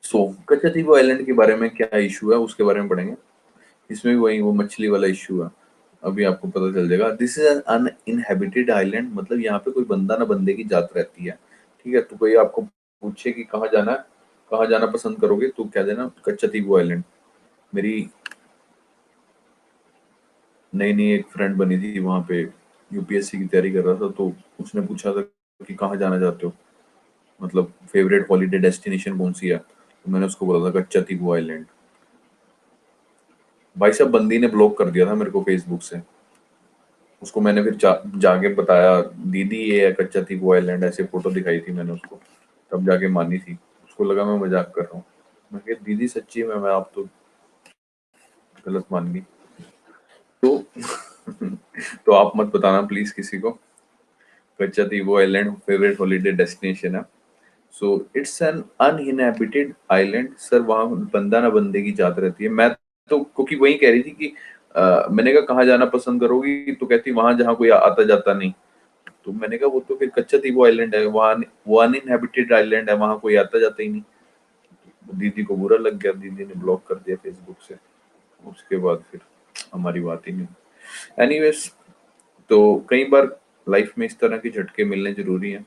Speaker 1: so Katchatheevu island के बारे में क्या इशू है उसके बारे में पढ़ेंगे। इसमें भी वही वो मछली वाला इशू है, अभी आपको पता चल जाएगा। This is an uninhabited island, मतलब यहाँ पे कोई बंदा ना बंदे की जात रहती है। ठीक है, तो कोई आपको पूछे कि कहाँ जाना है, कहाँ जाना पसंद करोगे, तो क्या देना, कच्चातीवू आइलैंड। मेरी नई नई एक फ्रेंड बनी थी वहां पे, यूपीएससी की तैयारी कर रहा था, तो उसने पूछा था कि कहाँ जाना चाहते हो, मतलब फेवरेट हॉलीडे डेस्टिनेशन कौन सी है, तो मैंने उसको बोला था कच्चातीवू आइलैंड। भाई साहब बंदी ने ब्लॉक कर दिया था मेरे को फेसबुक से। उसको मैंने फिर जाके बताया, दीदी ये है कच्चातीवू आइलैंड, ऐसे फोटो दिखाई थी मैंने उसको, तब जाके मानी थी। उसको लगा मैं मजाक कर रहा हूँ। मैं कहा दीदी सच्ची में, मैं आप तो गलत मान गई। तो तो आप मत बताना प्लीज किसी को। Katchatheevu island favourite holiday destination है। So it's an uninhabited island sir, वहां बंदा ना बंदे की जात रहती है। मैं तो क्योंकि वही कह रही थी कि मैंने कहा कहाँ जाना पसंद करोगी, तो कहती वहां जहाँ कोई आता जाता नहीं। तो मैंने कहा वो तो फिर कच्चातीवू आइलैंड है, वहां वो अनइनहेबिटेड आइलैंड है, वहां कोई आता जाता ही नहीं। दीदी को बुरा लग गया, दीदी ने ब्लॉक कर दिया फेसबुक से। उसके बाद फिर हमारी बात ही नहीं। एनीवेज, तो कई बार लाइफ में इस तरह के झटके मिलने जरूरी हैं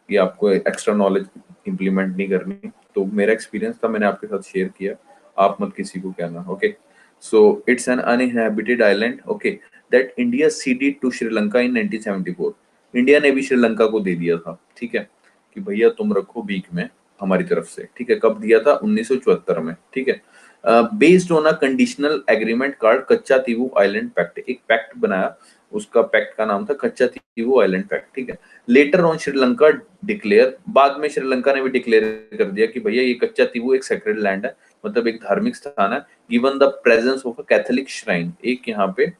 Speaker 1: कि आपको एक्स्ट्रा नॉलेज इंप्लीमेंट नहीं करनी। तो मेरा एक्सपीरियंस था, मैंने आपके साथ शेयर किया, आप मत किसी को कहना। Okay, so it's an uninhabited island, okay, that India ceded to Sri Lanka in 1974। India ने भी श्रीलंका को दे दिया था, ठीक है, कि भैया तुम रखो बीक में हमारी तरफ से। ठीक है, कब दिया था, 1974 में। ठीक है, based on a conditional agreement card कच्चा तीवू आइलैंड पैक्ट, एक पैक्ट बनाया, उसका पैक्ट का नाम था कच्चा तीवू आइलैंड पैक्ट। ठीक है, लेटर ऑन श्रीलंका डिक्लेयर, बाद में श्रीलंका ने भी डिक्लेयर कर दिया कि भैया ये कच्चा तीवू एक सेक्रेड लैंड है, मतलब एक धार्मिक स्थान है, given the presence of a Catholic shrine, एक यहाँ पे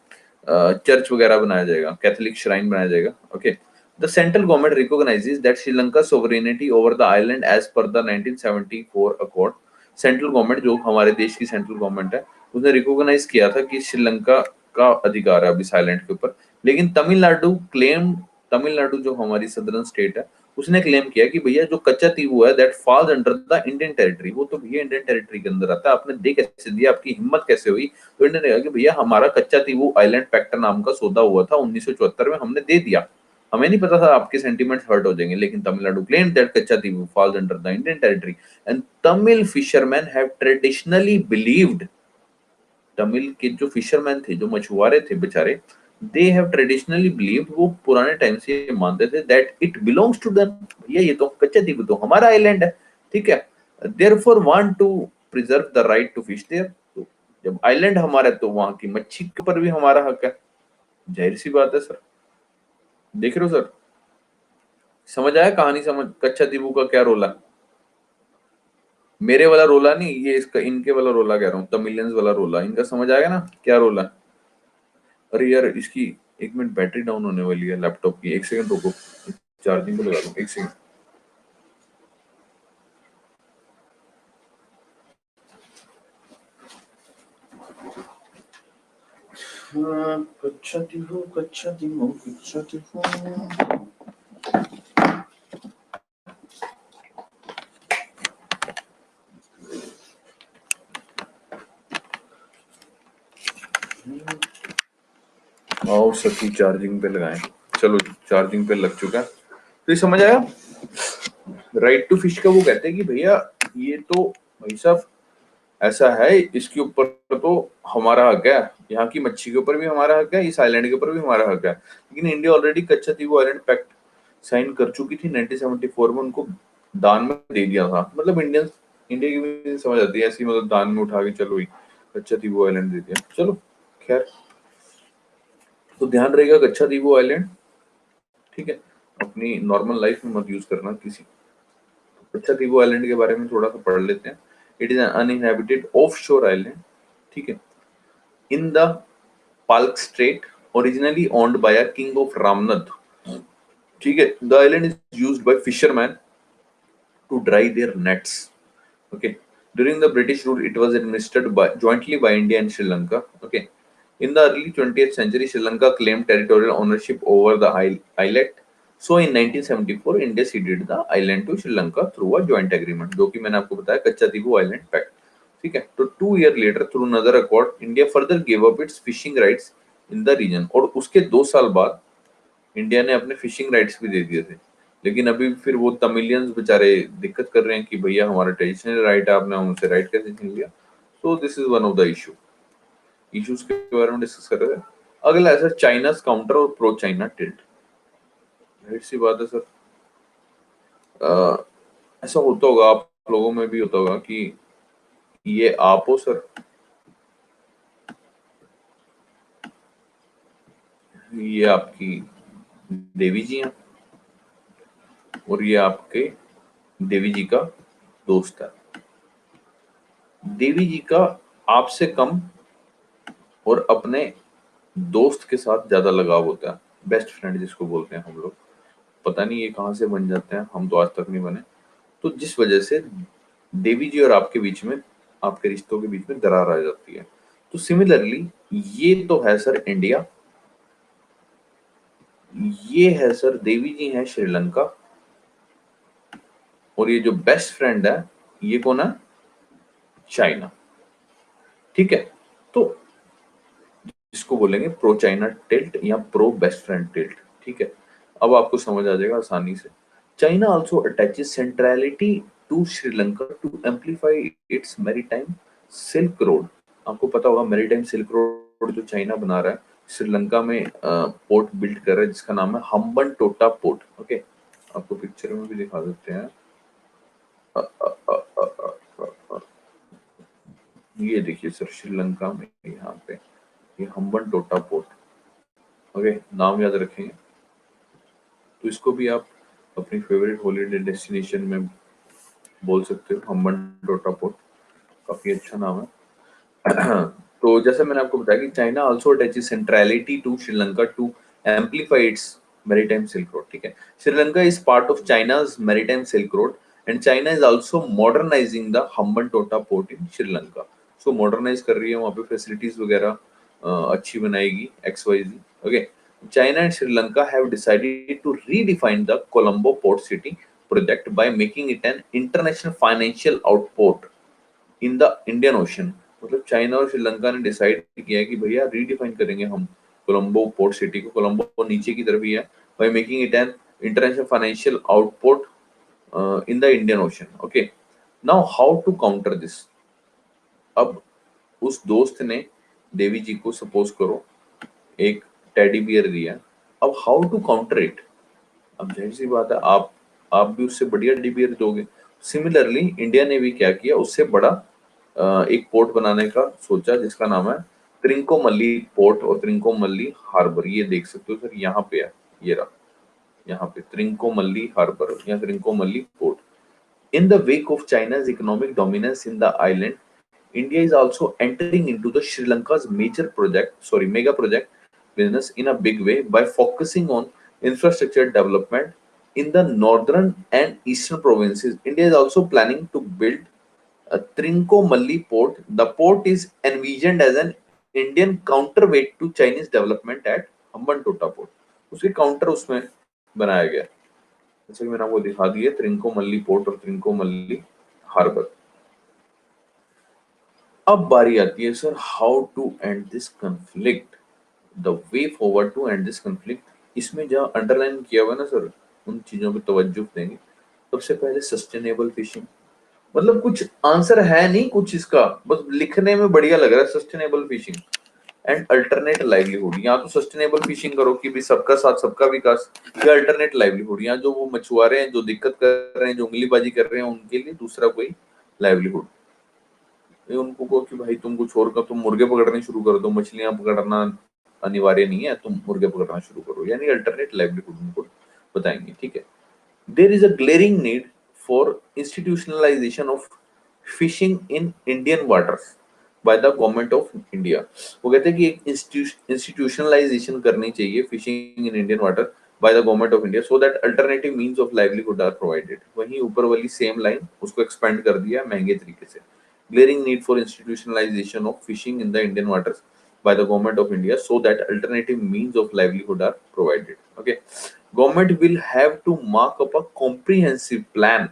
Speaker 1: चर्च वगैरह बनाया जाएगा, कैथोलिक श्राइन बनाया जाएगा। Okay, the central government recognises that Sri Lanka sovereignty over the island as per the 1974 accord. Central government, जो हमारे देश की सेंट्रल गवर्नमेंट है, उसने रिकॉग्नाइज किया था कि श्रीलंका का अधिकार है अब इस आइलैंड के ऊपर। लेकिन तमिलनाडु क्लेम, तमिलनाडु जो हमारी सदर्न स्टेट है, उसने क्लेम किया कि भैया जो कच्चा तीवू है that false under the Indian territory, वो तो भैया इंडियन टेरिटरी के अंदर आता है, आपने दे कैसे दिया, आपकी हिम्मत कैसे हुई। तो इंडियन ने कहा कि भैया हमारा कच्चा तीवू आइलैंड पैक्ट नाम का सौदा हुआ था 1974 में, हमने दे दिया, हमें नहीं पता था आपके सेंटीमेंट्स हर्ट हो जाएंगे। लेकिन Tamil Nadu claim that Katchatheevu falls under the Indian territory and Tamil fisherman have traditionally believed, Tamil के जो फिशरमैन थे, जो मछुआरे थे बेचारे, दे हैव ट्रेडिशनली बिलीव्ड, वो पुराने टाइम से ये मानते थे that it belongs to them, भैया ये तो कच्चा द्वीप तो हमारा आइलैंड है। ठीक है, therefore want to preserve the right to fish there, तो जब आइलैंड हमारा है तो वहां की मच्छी के ऊपर भी हमारा हक है, जाहिर सी बात है सर। देख रहे हो सर, समझ आया कहानी, समझ कच्चा द्वीप का क्या रोला। मेरे वाला रोला नहीं, ये इसका इनके वाला रोला कह रहा हूँ, तमिलियंस वाला रोला, इनका समझ आएगा ना क्या रोला। अरे यार इसकी एक मिनट बैटरी डाउन होने वाली है लैपटॉप की, एक सेकंड रुको, चार्जिंग पे लगा दूं, एक सेकंड। कच्चा दिहो, कच्चा दिहो, कच्चा दिहो। आओ सखी चार्जिंग पे लगाएं। चलो चार्जिंग पे लग चुका है, तो ये समझ आया। राइट टू फिश का वो कहते हैं कि भैया ये तो भाई साहब ऐसा है, इसके ऊपर तो हमारा हक है, यहाँ की मच्छी के ऊपर भी हमारा हक है, इस आइलैंड के ऊपर भी हमारा हक है। लेकिन इंडिया ऑलरेडी कच्चा तीवू आइलैंड पैक्ट साइन कर चुकी थी 1974 में, उनको दान में दे दिया था। मतलब इंडिया की भी समझ आती है ऐसी, मतलब दान में उठा के चलो ही कच्चा तीवू आइलैंड दे दिया। चलो खैर, तो ध्यान रहेगा कच्चा तीवू आइलैंड, ठीक है, अपनी नॉर्मल लाइफ में मत यूज करना किसी। कच्चा तीवू आइलैंड के बारे में थोड़ा सा पढ़ लेते हैं। It is an uninhabited off shore island, ठीक है, in the Palk strait, originally owned by a king of Ramnad. ठीक है, the island is used by fisherman to dry their nets. Okay. During the British rule, it was administered jointly by India and Sri Lanka. Okay. In the early 20th century, Sri Lanka claimed territorial ownership over the islet. So in 1974, India ceded the island to Sri Lanka through a joint agreement, जो कि मैंने आपको बताया कच्चादीपू Island Pact. ठीक है. तो 2 years later, through another accord, India further gave up its fishing rights in the region. और उसके 2 साल बाद इंडिया ने अपने फिशिंग राइट्स भी दे दिए थे. लेकिन अभी फिर वो तमिलियंस बेचारे दिक्कत कर रहे हैं कि भैया हमारा ट्रेडिशनल राइट है, आपने हमसे राइट कैसे छीन लिया. So this is one of the issues के बारे में डिस्कस कर रहे थे. अगला है सर चाइना काउंटर और प्रो चाइना टिल्ट. राइट सी बात है सर. ऐसा होता होगा, आप लोगों में भी होता होगा कि ये आप हो सर, ये आपकी देवी जी हैं और ये आपके देवी जी का दोस्त है. देवी जी का आपसे कम और अपने दोस्त के साथ ज्यादा लगाव होता है. बेस्ट फ्रेंड जिसको बोलते हैं हम लोग. पता नहीं ये कहाँ से बन जाते हैं, हम तो आज तक नहीं बने. तो जिस वजह से देवी जी और आपके बीच में, आपके रिश्तों के बीच में दरार आ जाती है. तो सिमिलरली ये तो है सर इंडिया, ये है सर देवी जी हैं श्रीलंका, और ये जो बेस्ट फ्रेंड है ये कौन है? चाइना. ठीक है. तो इसको बोलेंगे प्रो चाइना टिल्ट या प्रो बेस्ट फ्रेंड टिल्ट. ठीक है. अब आपको समझ आ जाएगा आसानी से. China also attaches centrality to Sri Lanka to amplify its maritime silk road. आपको पता होगा मैरीटाइम सिल्क रोड जो चाइना बना रहा है, श्रीलंका में पोर्ट बिल्ड कर रहा है जिसका नाम है हम्बन टोटा पोर्ट. ओके. आपको पिक्चर में भी दिखा देते हैं. ये देखिए सर श्रीलंका में यहाँ पे ये हम्बन टोटा पोर्ट. ओके. नाम याद रखेंगे. तो इसको भी आप अपनी फेवरेट हॉलीडे डेस्टिनेशन में बोल सकते हो. हम्बन टोटा पोर्ट काफी अच्छा नाम है. तो जैसे मैंने आपको बताया कि China also attaches centrality to Sri Lanka to amplify its maritime silk road. ठीक है. Sri Lanka is part of China's maritime silk road and China is also modernising the Hambantota port in Sri Lanka. So modernise कर रही है वहां पे, फैसिलिटीज वगैरह अच्छी बनाएगी XYZ. Okay. China and Sri Lanka have decided to redefine the Colombo port city project by making it an international financial outport in the Indian Ocean. मतलब China और श्रीलंका ने डिसाइड किया है कि भैया रीडिफाइन करेंगे हम कोलंबो पोर्ट सिटी को. कोलंबो नीचे की तरफ ही है. By making it an international financial outport in the Indian ocean. Okay. Now how to counter this. अब उस दोस्त ने देवी जी को सपोज करो एक टेडी बियर दिया. अब हाउ टू काउंटर इट. अब जाहिर सी बात है आप भी उससे बढ़िया टेडी बियर दोगे. सिमिलरली इंडिया ने भी क्या किया, उससे बड़ा एक पोर्ट बनाने का सोचा जिसका नाम है त्रिंकोमल्ली पोर्ट और त्रिंकोमल्ली हार्बर. ये देख सकते हो सर यहाँ पे है, ये रहा यहाँ पे त्रिंकोमल्ली हार्बर या Trincomalee port. In the wake of China's economic dominance in the island, India is also entering into the Sri Lanka's mega project business in a big way by focusing on infrastructure development in the northern and eastern provinces. India is also planning to build a Trincomalee port. The port is envisioned as an Indian counterweight to Chinese development at Hambantota port. उसके counter उसमें बनाया गया. जैसे कि मैंने आपको दिखा दिया त्रिंकोमल्ली पोर्ट और त्रिंकोमल्ली हार्बर. अब बारी आती है sir how to end this conflict, the way forward to end this conflict. इसमें जहाँ अंडरलाइन किया हुआ है ना सर, उन चीजों पे तवज्जो देंगे. सबसे पहले सस्टेनेबल फिशिंग. मतलब कुछ आंसर है नहीं कुछ इसका, बस लिखने में बढ़िया लग रहा है. Sustainable fishing and alternate livelihood. यहाँ तो सस्टेनेबल फिशिंग करो कि भी सबका साथ सबका विकास, या अल्टरनेट लाइवलीहुड. यहाँ जो वो मछुआरे हैं जो दिक्कत कर रहे हैं, जो उंगलीबाजी कर रहे हैं, उनके लिए दूसरा कोई लाइवलीहुड. उनको को कि भाई तुम कुछ और का, तुम मुर्गे पकड़ने शुरू कर दो, मछलियां पकड़ना अनिवार्य नहीं है, तुम मुर्गे पकड़ना शुरू करो. यानी अल्टरनेट लाइवलीहुड उनको बताएंगे. ठीक है. There is a glaring need for institutionalisation of fishing in Indian waters by the government of India. वो कहते हैं कि एक इंस्टीट्यूशनलाइजेशन करनी चाहिए fishing in Indian water by the government of India so that alternative means of livelihood are provided. वहीं ऊपर वाली सेम लाइन उसको एक्सपेंड कर दिया महंगे तरीके से. Glaring need for institutionalization of fishing in the Indian waters by the government of India so that alternative means of livelihood are provided. Okay, government will have to mark up a comprehensive plan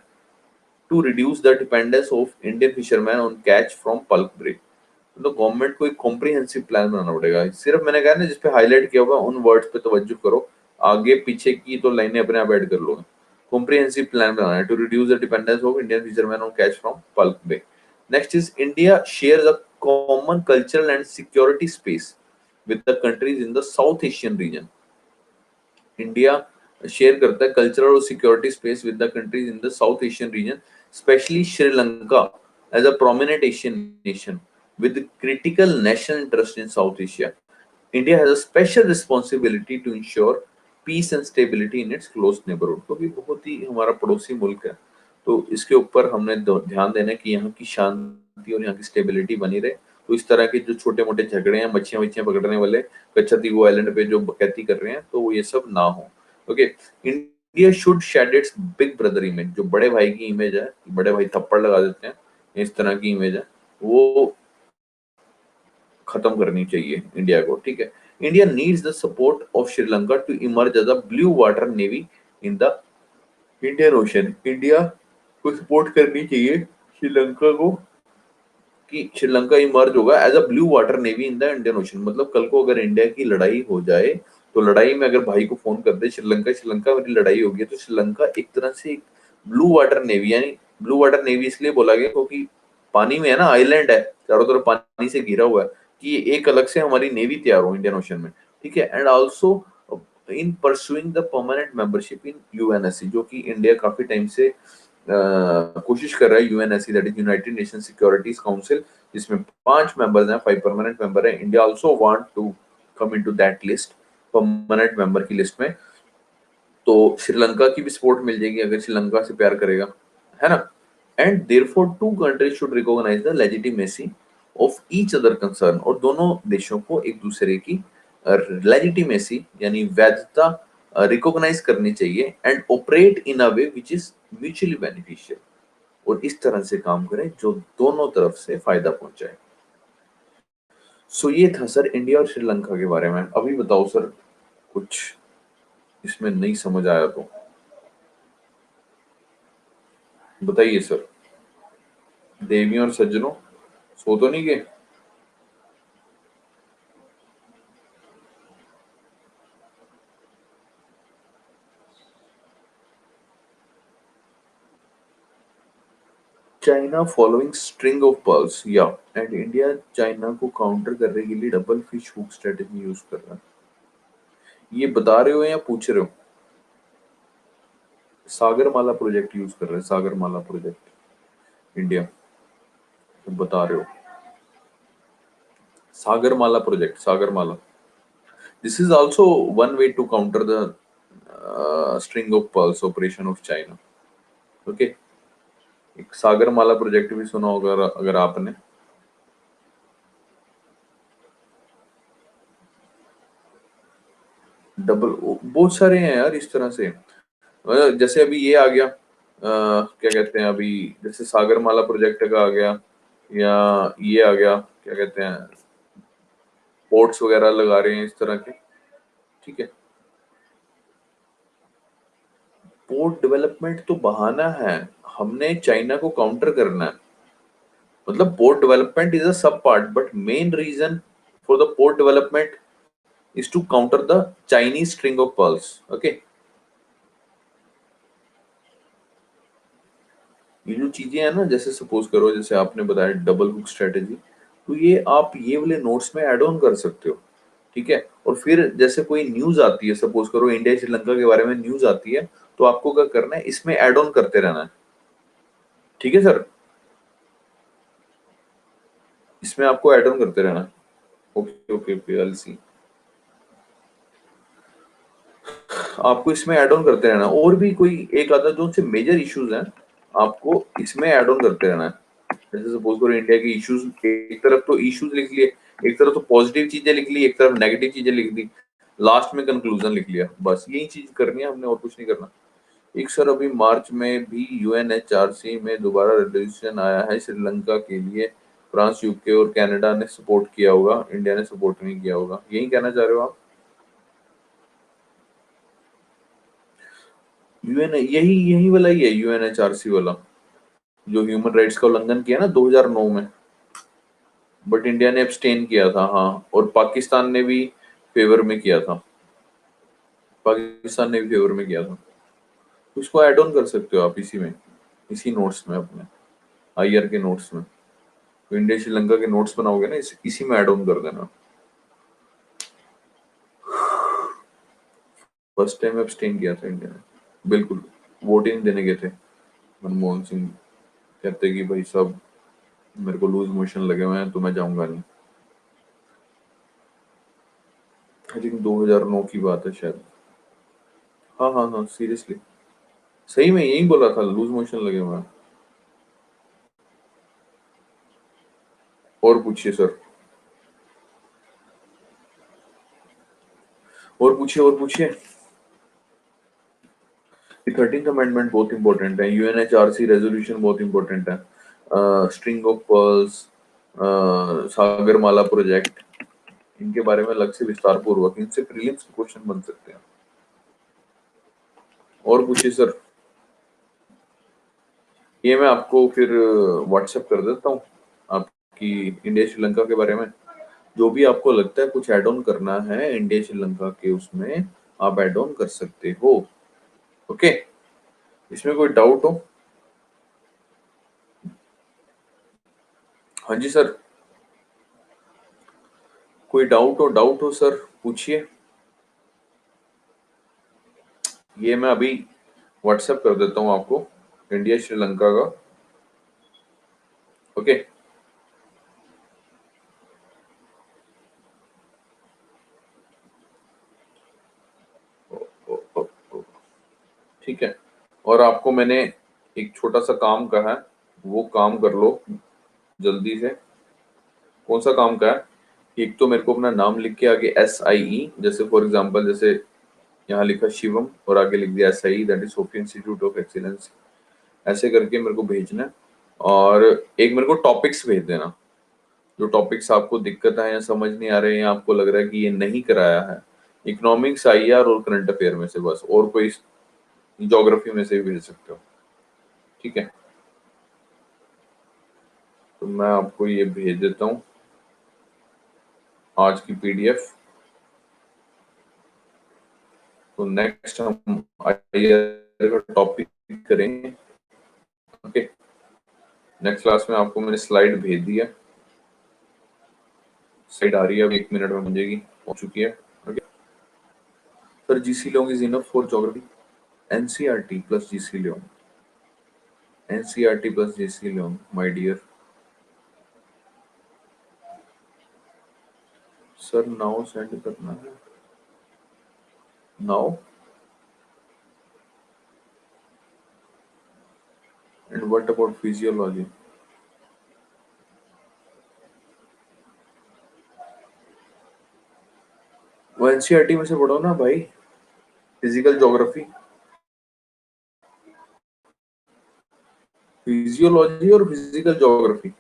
Speaker 1: to reduce the dependence of Indian fishermen on catch from bulk break. तो government को एक comprehensive plan बनाना पड़ेगा. सिर्फ मैंने कहा ना जिस पे हाईलाइट किया होगा उन वर्ड्स पे तवज्जो करो, आगे पीछे की तो लाइनें अपने आप ऐड कर लोगे. कॉम्प्रिहेंसिव प्लान बनाना है to reduce the dependence of Indian fisherman on catch from Palk bay. Next is India shares a common cultural and security space with the countries in the South Asian region. India share करता है cultural और security space with the countries in the South Asian region, specially Sri Lanka as a prominent Asian nation with critical national interest in South Asia. India has a special responsibility to ensure peace and stability in its close neighborhood. क्योंकि बहुत ही हमारा पड़ोसी मुल्क है, तो इसके ऊपर हमने ध्यान देना है कि यहाँ की शांति और यहाँ की स्टेबिलिटी बनी रहे. तो इस तरह के जो छोटे मोटे झगड़े हैं, मच्छियां वच्छियां पकड़ने वाले कच्छातीगो आइलैंड पे जो बकैती कर रहे हैं, तो वो ये सब ना हो. Okay, India should shed its big brother image. जो बड़े भाई की इमेज है, बड़े भाई थप्पड़ लगा देते हैं, इस तरह की इमेज है, वो खत्म करनी चाहिए इंडिया को. ठीक है, India needs the support of Sri Lanka to emerge as a blue water navy in the Indian Ocean. India को सपोर्ट करनी चाहिए श्रीलंका को कि श्रीलंका इमर्ज होगा as a blue water navy in the Indian Ocean. मतलब कल को अगर इंडिया की लड़ाई हो जाए तो लड़ाई में अगर भाई को फोन कर दे श्रीलंका मेरी लड़ाई होगी, तो श्रीलंका एक तरह से एक ब्लू वाटर नेवी, यानी ब्लू वाटर नेवी इसलिए बोला गया क्योंकि पानी में है ना, आइलैंड है, चारों तरफ पानी से घिरा हुआ है, कि एक अलग से हमारी नेवी तैयार हो इंडियन ओशन में. ठीक है, and also in pursuing the permanent membership in UNSC, जो कि इंडिया काफी टाइम से कोशिश कर रहा है. UNSC that is United Nation securities council, जिसमें 5 मेंबर्स हैं, 5 परमानेंट मेंबर हैं. India also want to come into that list, permanent member की लिस्ट में. तो श्रीलंका की भी सपोर्ट मिल जाएगी अगर श्रीलंका से प्यार करेगा, है ना. And therefore two countries should recognise the legitimacy of each other concern. और दोनों देशों को एक दूसरे की लेजिटिमेसी यानी वैधता रिकॉग्नाइज करनी चाहिए and operate in a way which is mutually beneficial. और इस तरह से काम करें जो दोनों तरफ से फायदा पहुंचाए. सो ये था सर इंडिया और श्रीलंका के बारे में. अभी बताओ सर, कुछ इसमें नहीं समझ आया तो बताइए सर. देवियों और सज्जनों, सो तो नहीं गए? China following string of pearls, या एंड इंडिया चाइना को काउंटर करने के लिए double fish hook strategy use कर रहा है. ये बता रहे हो या पूछ रहे हो? सागरमाला प्रोजेक्ट यूज कर रहे हैं, सागरमाला प्रोजेक्ट इंडिया, तो बता रहे हो Sagarmala project, Sagarmala. This is also one way to counter the string of pearls operation of China. Okay, एक सागरमाला प्रोजेक्ट भी सुना होगा अगर आपने. डबल बहुत सारे हैं यार इस तरह से. जैसे अभी ये आ गया, क्या कहते हैं, अभी जैसे सागरमाला प्रोजेक्ट का आ गया, या ये आ गया, क्या कहते हैं, पोर्ट्स वगैरह लगा रहे हैं इस तरह के. ठीक है, पोर्ट डेवलपमेंट तो बहाना है, हमने चाइना को काउंटर करना है. मतलब port development is a sub part, but main reason for the port development is to counter the Chinese string of pearls. Okay, ये जो चीजें हैं ना, जैसे सपोज करो जैसे आपने बताया डबल हुक स्ट्रेटेजी, तो ये आप ये वाले नोट्स में ऐड ऑन कर सकते हो. ठीक है, और फिर जैसे कोई न्यूज आती है, सपोज करो इंडिया श्रीलंका के बारे में न्यूज आती है, तो आपको क्या करना है, इसमें ऐड ऑन करते रहना है. ठीक है सर, इसमें आपको ऐड ऑन करते रहना है. ओके ओके ओके, आई सी. आपको इसमें ऐड ऑन करते रहना. और भी कोई एक आधा जो से मेजर इश्यूज हैं, आपको इसमें ऐड ऑन करते रहना है. जैसे सपोज करो इंडिया के इश्यूज, एक तरफ तो इश्यूज लिख लिए, एक तरफ तो पॉजिटिव चीजें लिख ली, एक तरफ नेगेटिव चीजें लिख दी. लास्ट में कंक्लूजन लिख लिया, बस यही चीज करनी है हमने, और कुछ नहीं करना। एक सर अभी मार्च में भी यूएनएचआरसी में दोबारा रेजोल्यूशन आया है श्रीलंका के लिए, फ्रांस, यूके और कनाडा ने सपोर्ट किया होगा, इंडिया ने सपोर्ट नहीं किया होगा, यही कहना चाह रहे हो आप? यूएन यही यही वाला ही है, यूएनएचआरसी वाला, जो ह्यूमन राइट्स का उल्लंघन किया ना 2009 में, बट इंडिया ने एब्सटेन किया था। हाँ, और पाकिस्तान ने भी फेवर में किया था, पाकिस्तान ने भी फेवर में किया था। तो उसको ऐड ऑन कर सकते हो आप इसी में, इसी नोट्स में, अपने आईआर के नोट्स में। तो इंडिया श्रीलंका के नोट्स बनाओगे ना, इसी में ऐड ऑन कर देना। फर्स्ट टाइम एब्सटेन किया था इंडिया ने, बिल्कुल, वोट ही नहीं देने गए थे। मनमोहन सिंह कहते कि भाई साहब मेरे को लूज मोशन लगे हुए हैं तो मैं जाऊंगा नहीं। आई थिंक 2009 की बात है शायद। हाँ हाँ हाँ, सीरियसली, सही में यही बोला था, लूज मोशन लगे हुए हैं। और पूछिए सर, और पूछिए, और पूछिए। 13th अमेंडमेंट बहुत इंपॉर्टेंट है, यूएनएचआरसी रेजोल्यूशन बहुत इंपॉर्टेंट है, string of pearls, Sagarmala project, इनके बारे में अलग से विस्तार पूर्वक, इनसे प्रीलिम्स के क्वेश्चन बन सकते हैं। और पूछिए सर। ये मैं आपको फिर व्हाट्सएप कर देता हूँ, आपकी इंडिया श्रीलंका के बारे में, जो भी आपको लगता है कुछ ऐड ऑन करना है इंडिया श्रीलंका के, उसमें आप ऐड ऑन कर सकते हो। ओके, इसमें कोई डाउट हो? हाँ जी सर, कोई डाउट हो सर, पूछिए। ये मैं अभी व्हाट्सएप कर देता हूँ आपको, इंडिया श्रीलंका का। ओके, ठीक है। और आपको मैंने एक छोटा सा काम कहा है, वो काम कर लो जल्दी से। कौन सा काम का है? एक तो मेरे को अपना नाम लिख के आगे SIE, जैसे फॉर एग्जांपल, जैसे यहाँ लिखा शिवम और आगे लिख दिया SIE, that is Sophie institute of excellence, ऐसे करके मेरे को भेजना है। और एक मेरे को टॉपिक्स भेज देना, जो टॉपिक्स आपको दिक्कत है या समझ नहीं आ रहे हैं, या आपको लग रहा है कि ये नहीं कराया है, इकोनॉमिक्स, IR और करंट अफेयर में से बस, और कोई ज्योग्राफी में से भी भेज सकते हो, ठीक है? तो मैं आपको ये भेज देता हूँ आज की PDF। तो नेक्स्ट हम IR का टॉपिक करेंगे। ओके, नेक्स्ट क्लास में आपको मैंने स्लाइड भेज दिया, स्लाइड आ रही है, अब 1 मिनट में बन जाएगी, हो चुकी है। Okay sir, GC long is enough for geography? NCERT plus GC long, NCERT plus GC long my dear sir. Now send करना है, now. And what about physiology? वो NCERT में से पढ़ो ना भाई, फिजिकल ज्योग्राफी, फिजियोलॉजी और फिजिकल ज्योग्राफी,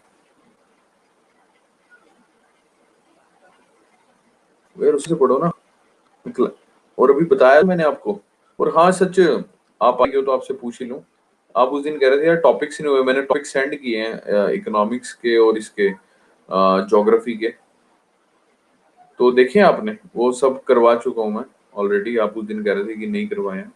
Speaker 1: यार उससे पढ़ो ना। और अभी बताया मैंने आपको। और हाँ सच, आप आगे हो तो आपसे पूछ ही लूं, आप उस दिन कह रहे थे यार टॉपिक्स नहीं हुए, मैंने टॉपिक सेंड किए हैं इकोनॉमिक्स के और इसके ज्योग्राफी के, तो देखें आपने? वो सब करवा चुका हूं मैं ऑलरेडी, आप उस दिन कह रहे थे कि नहीं करवाए हैं।